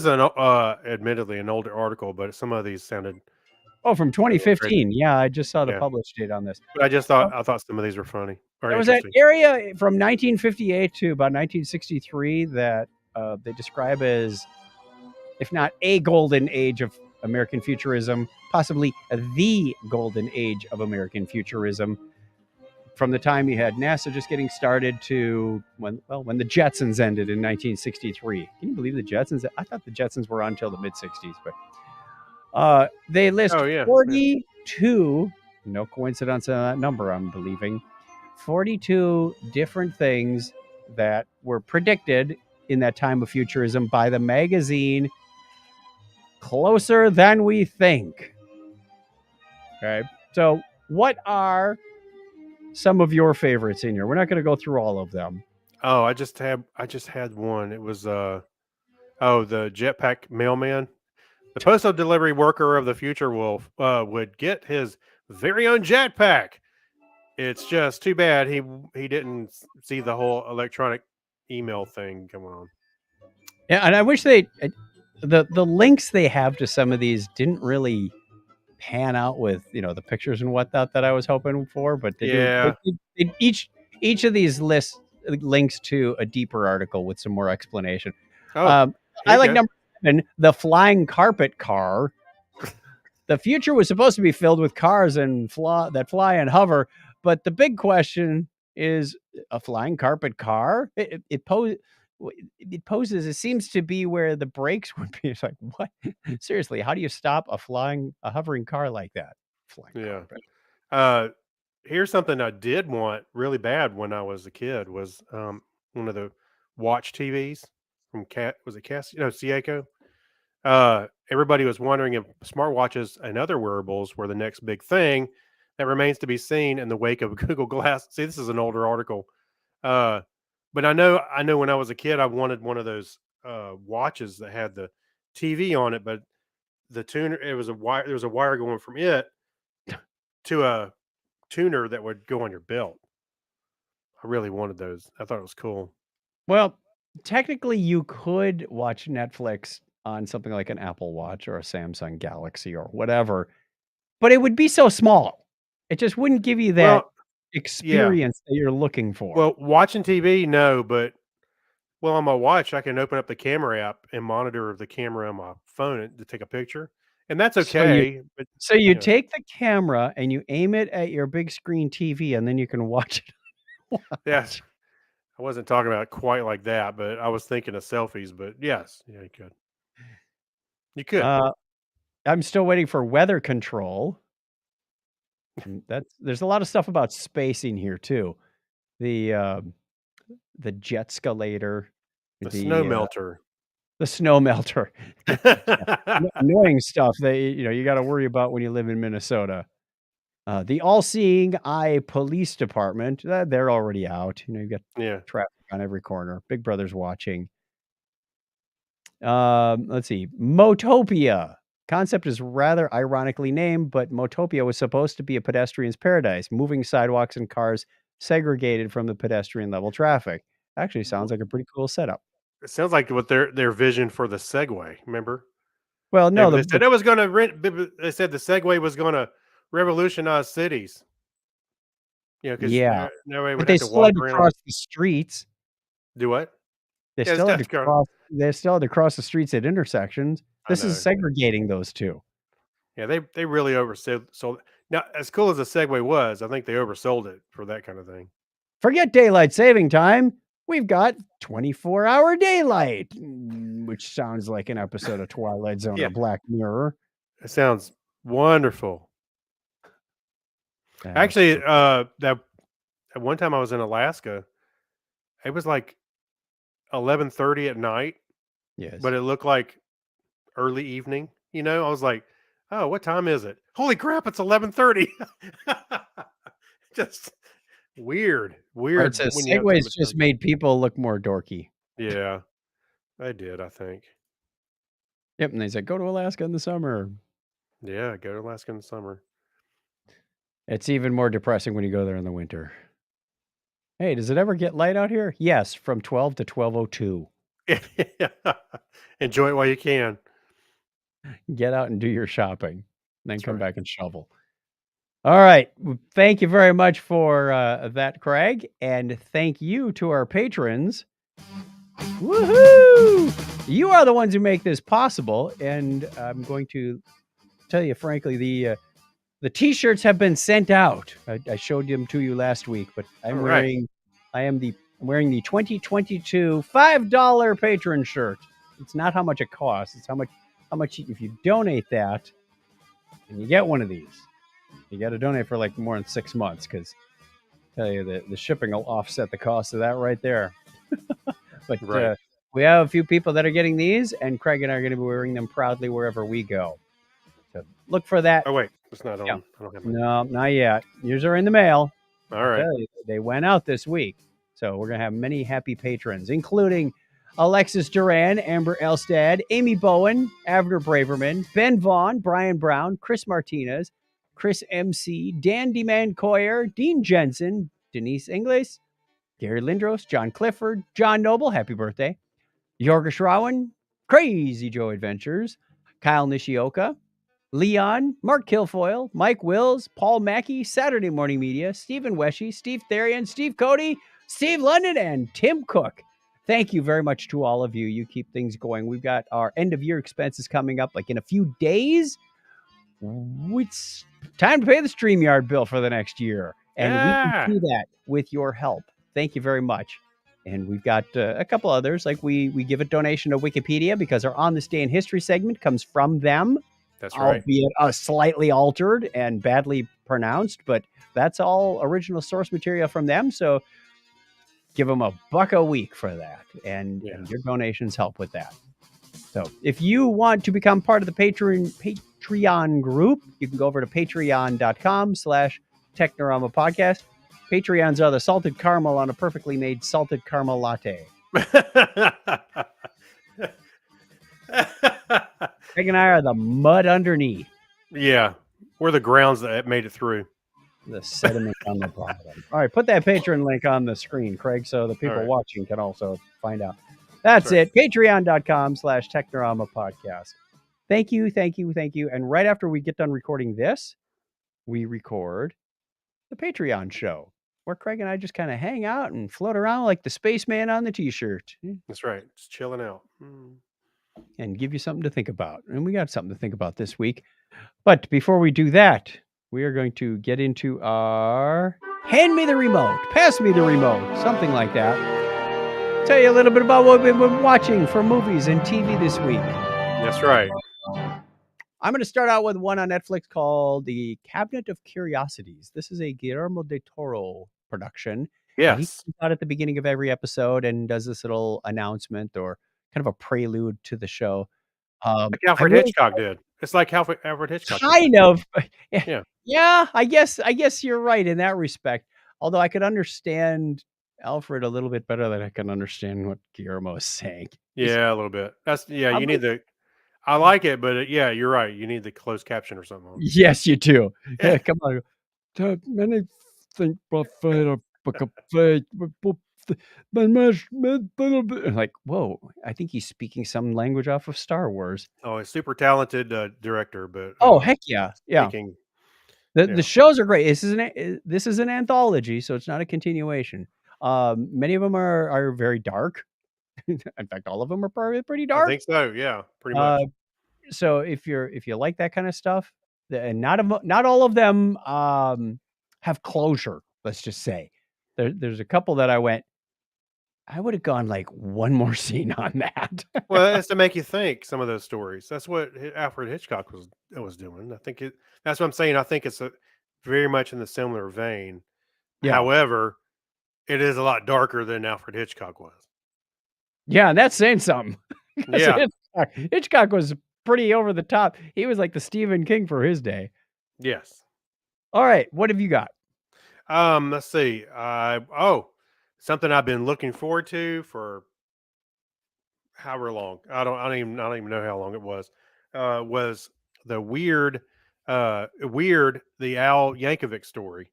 an admittedly an older article, but some of these sounded from a little crazy. 2015. Yeah, I just saw the Yeah. published date on this. But I thought some of these were funny or There was that interesting. area from 1958 to about 1963 that they describe as, if not a golden age of American futurism, possibly the golden age of American futurism. From the time you had NASA just getting started to when the Jetsons ended in 1963. Can you believe the Jetsons? I thought the Jetsons were on until the mid 60s, but they list Oh yeah. 42, no coincidence on that number, I'm believing, 42 different things that were predicted in that time of futurism by the magazine Closer Than We Think. Okay. So, what are some of your favorites in here? We're not going to go through all of them. Oh, I just had one. It was the jetpack mailman. The postal delivery worker of the future would get his very own jetpack. It's just too bad he didn't see the whole electronic email thing going on. Yeah, and I wish the links they have to some of these didn't really pan out with the pictures and whatnot that I was hoping for, but they do. Yeah. Each of these lists links to a deeper article with some more explanation. Oh, here I you like go. number 7, the flying carpet car. The future was supposed to be filled with cars and that fly and hover, but the big question is a flying carpet car. It poses. It seems to be where the brakes would be. It's like, what? Seriously, how do you stop a hovering car like that? Flying Yeah. carpet. Here's something I did want really bad when I was a kid was one of the watch TVs from Seiko. Everybody was wondering if smartwatches and other wearables were the next big thing. That remains to be seen in the wake of Google Glass. See, this is an older article, uh, but I know when I was a kid, I wanted one of those watches that had the TV on it, but the tuner it was a wire. There was a wire going from it to a tuner that would go on your belt. I really wanted those. I thought it was cool. Well, technically, you could watch Netflix on something like an Apple Watch or a Samsung Galaxy or whatever, but it would be so small. It just wouldn't give you that Well, yeah. experience that you're looking for. Well, watching TV, no, but on my watch, I can open up the camera app and monitor the camera on my phone to take a picture, and that's So you okay. But so you yeah, take the camera and you aim it at your big screen TV, and then you can watch it. yeah, I wasn't talking about it quite like that, but I was thinking of selfies. But yes, yeah, you could. You could. Uh, I'm still waiting for weather control. And there's a lot of stuff about spacing here too. the jetscalator, The snow the melter. the snow melter. Yeah, annoying stuff that you got to worry about when you live in Minnesota. The all-seeing eye police department, they're already out. You've got Yeah. traffic on every corner. Big Brother's watching. Let's see. Motopia. Concept is rather ironically named, but Motopia was supposed to be a pedestrian's paradise, moving sidewalks and cars segregated from the pedestrian level traffic. Actually sounds like a pretty cool setup. It sounds like what their vision for the Segway, remember? Well, They no, they said it was gonna they said the Segway was gonna revolutionize cities. Because yeah, nobody but would they have to still had walk to around. cross the streets. Do what? They Yeah, still still had have to to go. cross they still had to cross the streets at intersections. I This is know. segregating those 2. Yeah, they really oversold sold now, as cool as the Segway was, I think they oversold it for that kind of thing. Forget daylight saving time. We've got 24-hour daylight, which sounds like an episode of Twilight Zone Yeah, or Black Mirror. it sounds wonderful. That's Actually, great. that at one time I was in Alaska, it was like 11:30 at night, Yes. but it looked like early evening, I was like, "Oh, what time is it? Holy crap, it's 11:30." Just weird, Right, weird so when you have time Segways to just time. made people look more dorky. Yeah, I did, I think. Yep, and they said, "Go to Alaska in the summer." Yeah, go to Alaska in the summer. It's even more depressing when you go there in the winter. "Hey, does it ever get light out here?" "Yes, from 12 to 12:02." Enjoy it while you can. Get out and do your shopping, then That's come right. back and shovel. All right. Well, thank you very much for that, Craig. And thank you to our patrons. Woohoo! You are the ones who make this possible. And I'm going to tell you, frankly, the t-shirts have been sent out. I showed them to you last week, but All right. I'm wearing the 2022 $5 patron shirt. It's not how much it costs. It's how much if you donate that and you get one of these. You got to donate for like more than 6 months because tell you that the shipping will offset the cost of that right there. But Right. we have a few people that are getting these, and Craig and I are going to be wearing them proudly wherever we go. So look for that. Oh wait, it's not Yeah. on. I don't have my. No, not yet. Yours are in the mail. All I right. tell you, they went out this week. So we're going to have many happy patrons, including Alexis Duran, Amber Elstad, Amy Bowen, Avner Braverman, Ben Vaughn, Brian Brown, Chris Martinez, Chris MC, Dan DeMan Coyer, Dean Jensen, Denise Inglis, Gary Lindros, John Clifford, John Noble, happy birthday, Yorga Shrawan, Crazy Joe Adventures, Kyle Nishioka, Leon, Mark Kilfoyle, Mike Wills, Paul Mackey, Saturday Morning Media, Stephen Weshy, Steve Therian, Steve Cody, Steve London, and Tim Cook. Thank you very much to all of you. You keep things going. We've got our end of year expenses coming up like in a few days. It's time to pay the StreamYard bill for the next year. And we can Yeah, do that with your help. Thank you very much. And we've got a couple others, like we give a donation to Wikipedia because our On This Day in History segment comes from them, that's right. albeit slightly altered and badly pronounced, but that's all original source material from them. So give them $1 a week for that. And Yeah, your donations help with that. So if you want to become part of the Patreon group, you can go over to patreon.com/Technorama Podcast. Patreons are the salted caramel on a perfectly made salted caramel latte. Craig and I are the mud underneath, yeah. We're the grounds that made it through. the sediment on the bottom. All right, put that Patreon link on the screen, Craig, so the people right. watching can also find out. That's right. it. Patreon.com/Technorama Podcast. Thank you, thank you, thank you. And right after we get done recording this, we record the Patreon show where Craig and I just kind of hang out and float around like the spaceman on the t-shirt That's right. Just chilling out. and give you something to think about. And we got something to think about this week. But before we do that, we are going to get into our hand me the remote, pass me the remote, something like that. Tell you a little bit about what we've been watching for movies and TV this week. That's right. I'm going to start out with one on Netflix called The Cabinet of Curiosities. This is a Guillermo del Toro production. He Yes. comes out at the beginning of every episode and does this little announcement or kind of a prelude to the show. Like I Alfred really Hitchcock did. It's like Alfred Hitchcock did that. kind of. Yeah. Yeah, I guess you're right in that respect. Although I could understand Alfred a little bit better than I can understand what Guillermo is saying. He's Yeah, a little bit. That's yeah, I'm you need like the I like it, but, yeah, you're right. You need the closed caption or something on. yes, you do. Yeah. Yeah, come on. Many think buffet or cafe, like, whoa, I think he's speaking some language off of Star Wars. Oh, a super talented, director, but, Oh, heck yeah. Yeah. speaking The yeah. shows are great. This is an anthology, so it's not a continuation. Many of them are very dark. In fact, all of them are probably pretty I dark. think so, yeah, pretty Uh, much. so if you like that kind of stuff, and not all of them have closure. Let's just say there's a couple that I would have gone like one more scene on that. Well, it's to make you think some of those stories. That's what Alfred Hitchcock was doing. I think it that's what I'm saying. I think it's a very much in the similar vein. Yeah, However, it is a lot darker than Alfred Hitchcock was. yeah, and that's saying something because Yeah. Hitchcock was pretty over the top. He was like the Stephen King for his day. Yes. All right, what have you got? Let's see. Something I've been looking forward to for however long. I don't even know how long it was. Was the weird the Al Yankovic story,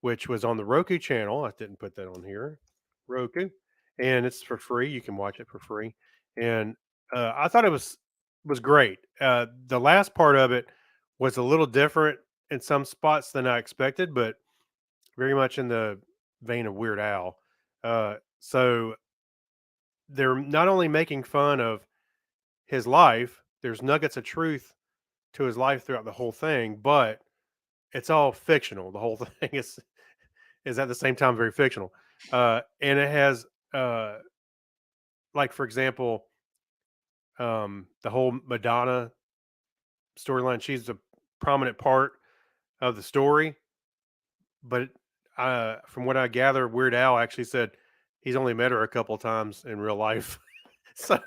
which was on the Roku channel. I didn't put that on here. Roku, and it's for free. You can watch it for free. And I thought it was great. The last part of it was a little different in some spots than I expected, but very much in the vein of Weird Al. So they're not only making fun of his life, there's nuggets of truth to his life throughout the whole thing, but it's all fictional. The whole thing is at the same time very fictional. And it has like for example, the whole Madonna storyline. She's a prominent part of the story, but from what I gather, Weird Al actually said he's only met her a couple times in real life. so,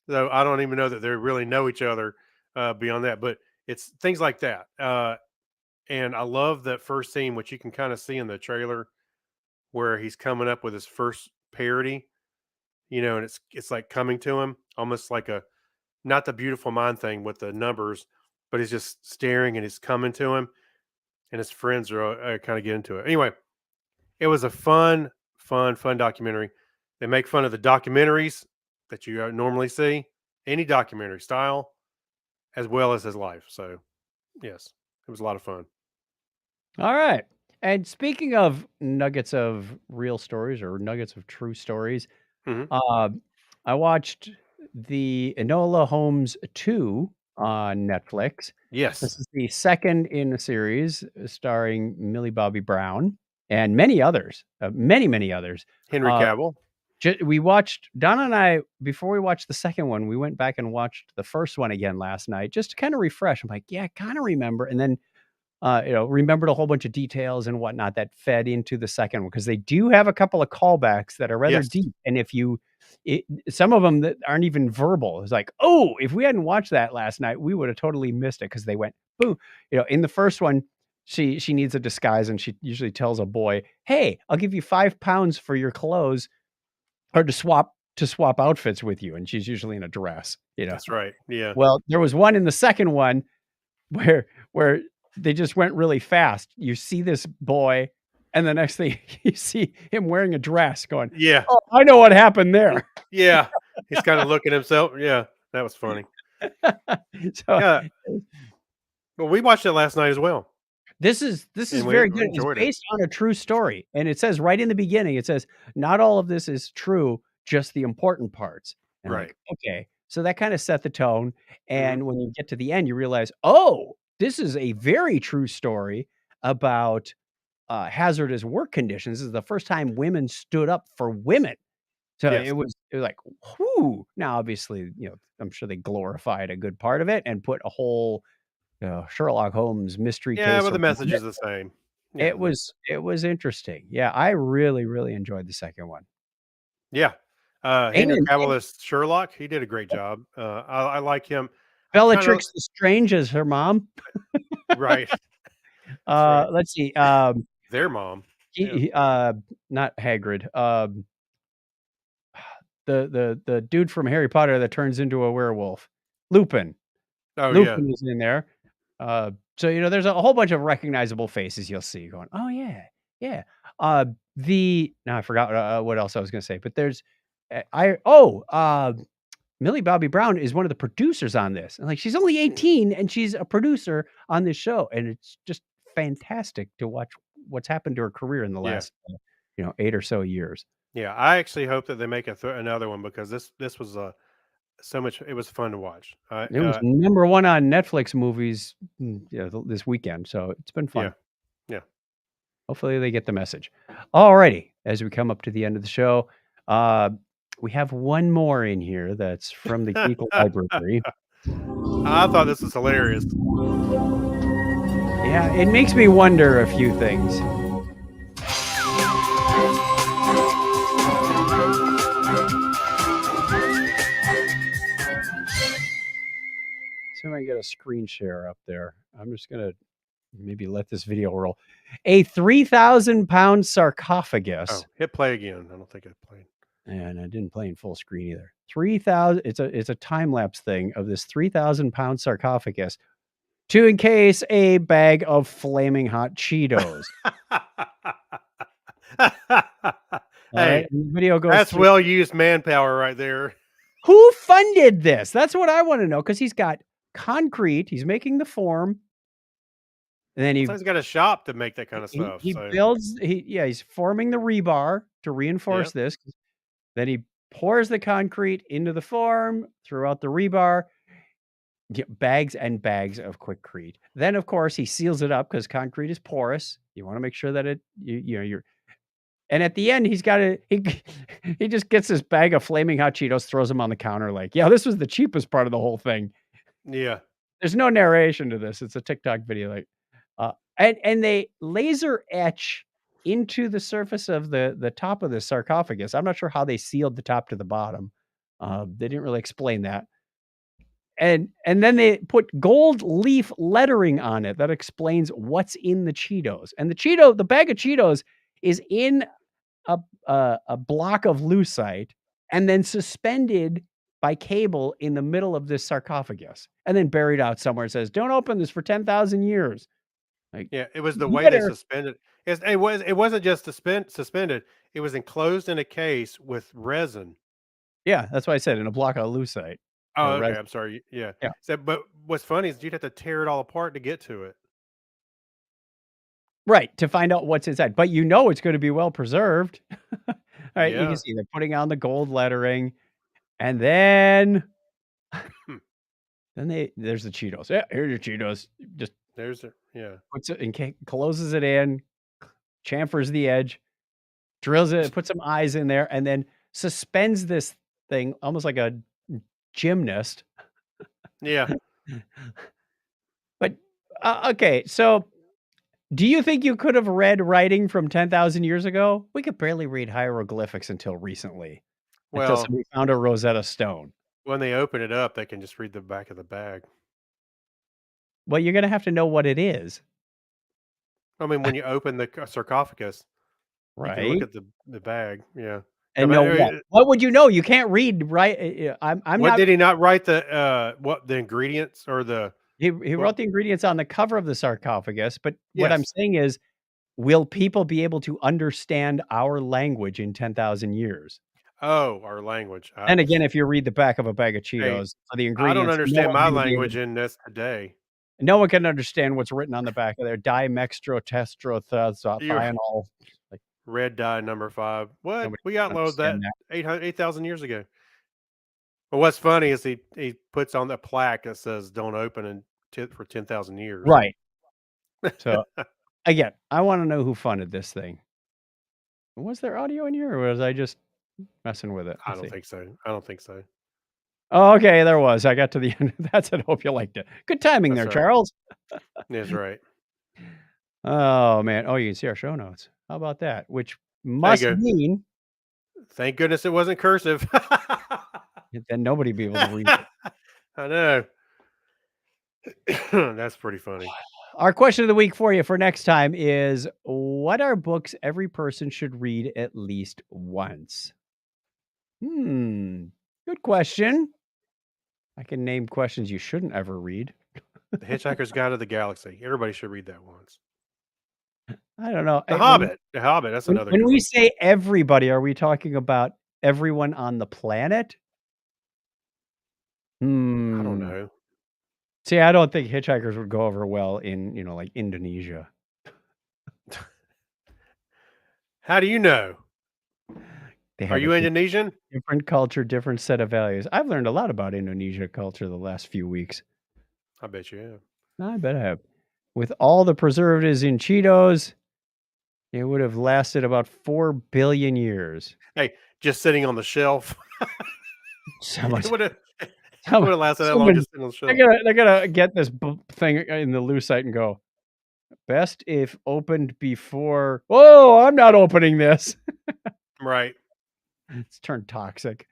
so I don't even know that they really know each other beyond that. But it's things like that. And I love that first scene, which you can kind of see in the trailer, where he's coming up with his first parody. And it's like coming to him, almost like a not the Beautiful Mind thing with the numbers, but he's just staring and he's coming to him, and his friends are kind of get into it. Anyway, it was a fun documentary. They make fun of the documentaries that you normally see, any documentary style, as well as his life. So, yes, it was a lot of fun. All right. And speaking of nuggets of real stories or nuggets of true stories, Hmm. uh, I watched the Enola Holmes 2 on Netflix. This Yes, is the second in a series starring Millie Bobby Brown and many others, many others. Henry Uh, Cavill. we watched Donna and I before we watched the second one. We went back and watched the first one again last night just to kind of refresh. I'm like, yeah, I kind of remember, and then remembered a whole bunch of details and whatnot that fed into the second one because they do have a couple of callbacks that are rather Yes, deep. And some of them that aren't even verbal. It's like, oh, if we hadn't watched that last night, we would have totally missed it because they went boom. In the first one, she needs a disguise and she usually tells a boy, "Hey, I'll give you 5 pounds for your clothes or to swap outfits with you." And she's usually in a dress. that's right. Yeah, Well, there was one in the second one where they just went really fast. You see this boy, and the next thing you see him wearing a dress going, yeah, "Oh, I know what happened there." yeah. He's kind of looking himself. Yeah, that was funny. So, Yeah, but we watched it last night as well, this is and we very good. It's enjoyed it. based on a true story, and it says right in the beginning, it says, "Not all of this is true, just the important parts." And I'm Right. like, "Okay." So that kinda set the tone, Hmm. and when you get to the end, you realize, "Oh, this is a very true story about hazardous work conditions." This is the first time women stood up for women. So Yes. it was like, whoo. Now, obviously, I'm sure they glorified a good part of it and put a whole Sherlock Holmes mystery Yeah, case but the around message it. is the same. Yeah, it was interesting. Yeah, I really, really enjoyed the second one. yeah. Henry And Cavill as Sherlock, he did a great job. I like him. I kind of Bellatrix Lestrange as her mom. right. That's right. Let's see, Their mom. Yeah. he not Hagrid, the dude from Harry Potter that turns into a werewolf, Lupin. Oh yeah. Lupin is in there. So, there's a whole bunch of recognizable faces you'll see going, "Oh, yeah, yeah." Now I forgot, what else I was gonna say, but there's, Millie Bobby Brown is one of the producers on this, and, like, she's only 18, and she's a producer on this show, and it's just fantastic to watch what's happened to her career in the Yeah. last, 8 or so years. Yeah. I actually hope that they make another one because this was so much. It was fun to watch. It was number 1 on Netflix movies, this weekend, so it's been Yeah. fun. Yeah. Hopefully, they get the message. Alrighty, as we come up to the end of the show, uh, we have one more in here that's from the Geek Library. I thought this was hilarious. Yeah, it makes me wonder a few things. See if I can get a screen share up there. I'm just gonna maybe let this video roll. A 3,000-pound sarcophagus. Oh, hit play again. I don't think it played. And I didn't play in full screen either. 3,000. It's a time lapse thing of this 3,000-pound sarcophagus to encase a bag of flaming hot Cheetos. All right, Hey, and the video goes that's through. well used manpower right there. Who funded this? That's what I want to know because he's got concrete. He's making the form, and then Someone's got a shop to make that kind of stuff. he So builds. He's forming the rebar to yeah, reinforce this. Then he pours the concrete into the form throughout the rebar. Get bags and bags of Quickcrete. Then, of course, he seals it up because concrete is porous. You wanna make sure that you're and at the end, he's got he just gets this bag of flaming hot Cheetos, throws them on the counter like, "Yeah, this was the cheapest part of the whole thing." yeah, There's no narration to this. It's a TikTok video, like, and they laser etch into the surface of the top of the sarcophagus. I'm not sure how they sealed the top to the bottom. They didn't really explain that. And then they put gold leaf lettering on it that explains what's in the Cheetos. And the bag of Cheetos is in a block of lucite and then suspended by cable in the middle of this sarcophagus and then buried out somewhere. It says, "Don't open this for 10,000 years." Like, yeah. It was the you way they better suspended. It wasn't just suspended. It was enclosed in a case with resin. yeah, that's why I said in a block of lucite Oh, or okay. resin. I'm sorry. Yeah. Yeah. So, but what's funny is you'd have to tear it all apart to get to it. Right, to find out what's inside, but it's gonna be well preserved. Alright, you can Yeah. see they're putting on the gold lettering, and then Hmm. there's the Cheetos. "Yeah, here's your Cheetos." Just There's a yeah. puts it in closes it in, chamfers the edge, drills it, puts some eyes in there, and then suspends this thing almost like a gymnast. Yeah. But, okay, so do you think you could have read writing from 10,000 years ago? We could barely read hieroglyphics until recently, until Well, somebody found a Rosetta Stone. when they open it up, they can just read the back of the bag. Well, you're gonna have to know what it is, I mean, when you open the sarcophagus, you can look right? at the bag. Yeah. And know what? What would you know? You can't read, right? I'm What not. did he not write what the ingredients or the He what? wrote the ingredients on the cover of the sarcophagus, but what I'm Yes. saying is, will people be able to understand our language in 10,000 years? Oh, our language. And again, if you read the back of a bag of Hey, Cheetos for the I don't ingredients, understand my language in this today. no one can understand what's written on the back of there. You're Dimextrotestrothiothionol. Like, red dye number 5. What? nobody We can outlawed understand that that. 8,000 years ago. But what's funny is he puts on the plaque that says "Don't open for 10,000 years." Right. So, again, I wanna know who funded this thing. Was there audio in here, or was I just messing with it? I Let's don't see. think so. I don't think so. Oh, okay, there was. I got to the end. That's it. Hope you liked it. Good timing That's there, right. Charles. That's right. Oh, man. Oh, you can see our show notes. How about that? Which There you must go. mean Thank goodness it wasn't cursive. that nobody be able to read it. I know. That's pretty funny. Our question of the week for you for next time is, what are books every person should read at least once? Good question. I can name questions you shouldn't ever read. The Hitchhiker's Guide to the Galaxy. Everybody should read that once. I don't know. The Hobbit. The Hobbit. That's another When good we one. say everybody, are we talking about everyone on the planet? I don't Hmm. know. See, I don't think hitchhikers would go over well in, like Indonesia. How do you know? They Are have a you Indonesian? different culture, different set of values. I've learned a lot about Indonesia culture the last few weeks. I bet you have. I bet I have. With all the preservatives in Cheetos, it would have lasted about 4 billion years. Hey, just sitting on the shelf. Someone's It would have some lasted that long someone just sitting on the they're shelf. gonna they're gonna get this thing in the Lucite and go, "Best if opened before." "Oh, I'm not opening this." Right. It's turned toxic.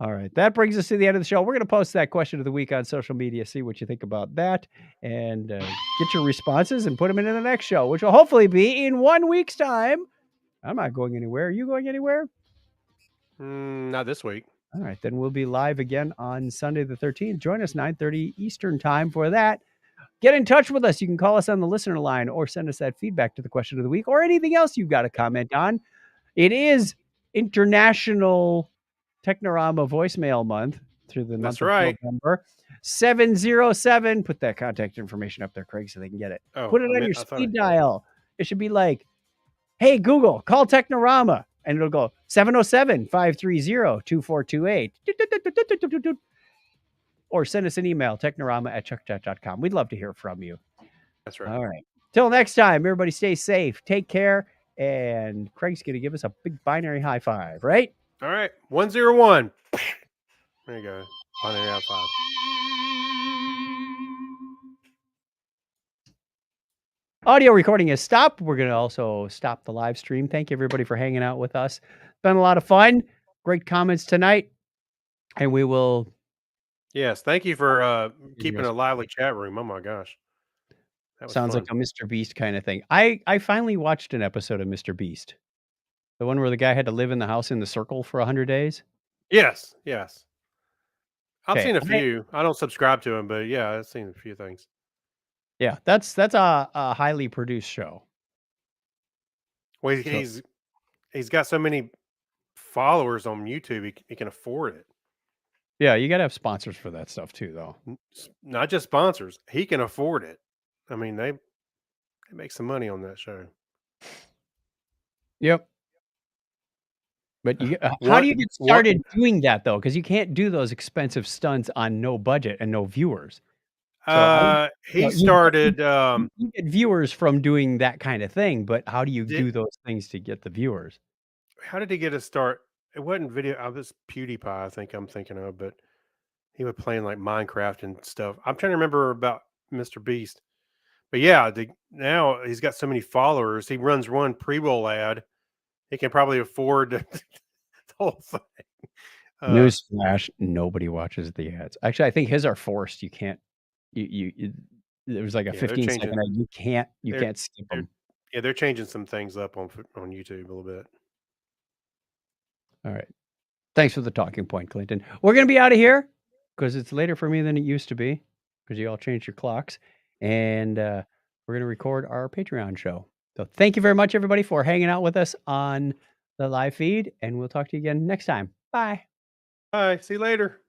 All right. That brings us to the end of the show. We're going to post that question of the week on social media. See what you think about that and get your responses and put them into the next show, which will hopefully be in 1 week's time. I'm not going anywhere. Are you going anywhere? Not this week. All right. Then we'll be live again on Sunday the 13th. Join us 9:30 Eastern time for that. Get in touch with us. You can call us on the listener line or send us that feedback to the question of the week or anything else you've got to comment on. It is International Technorama Voicemail Month through the month That's of right. November. 707. Put that contact information up there, Craig, so they can get it. Oh, Put it on your I thought speed dial. It should be like, hey, Google, call Technorama. And it'll go 707-530-2428. Or send us an email, technorama@chuckchat.com. We'd love to hear from you. that's right. All right. Till next time, everybody stay safe. Take care. And Craig's going to give us a big binary high five, right? All right. 101. There you go. Binary high five. Audio recording is stopped. We're going to also stop the live stream. Thank you, everybody, for hanging out with us. It's been a lot of fun. Great comments tonight. And we will. Yes. Thank you for keeping guys- a lively chat room. Oh my gosh. That was Sounds fun. like a Mr. Beast kind of thing. I finally watched an episode of Mr. Beast. The one where the guy had to live in the house in the circle for 100 days. Yes. Yes. I've Okay, seen a few. I don't subscribe to him, but yeah, I've seen a few things. Yeah, that's a highly produced show. Well, So- he's got so many followers on YouTube, he can afford it. Yeah, you got to have sponsors for that stuff too, though. Not just sponsors. He can afford it. I mean, they make some money on that show. Yep. But how do you get What- started doing that though? Because you can't do those expensive stunts on no budget and no viewers. He you- started. You get viewers from doing that kind of thing, but how do you do those things to get the viewers? How did he get a start? It wasn't video. I was PewDiePie. I think I'm thinking of, but he was playing like Minecraft and stuff. I'm trying to remember about Mr. Beast. But yeah, now he's got so many followers. He runs one pre-roll ad. He can probably afford the whole thing. Newsflash: nobody watches the ads. Actually, I think his are forced. You can't. You there was like a Yeah, they're 15-second changing- ad. You they're- can't skip them. Yeah, they're changing some things up on YouTube a little bit. All right. Thanks for the talking point, Clinton. We're going to be out of here because it's later for me than it used to be because you all changed your clocks. And we're going to record our Patreon show. So thank you very much, everybody, for hanging out with us on the live feed. And we'll talk to you again next time. Bye. Bye. See you later.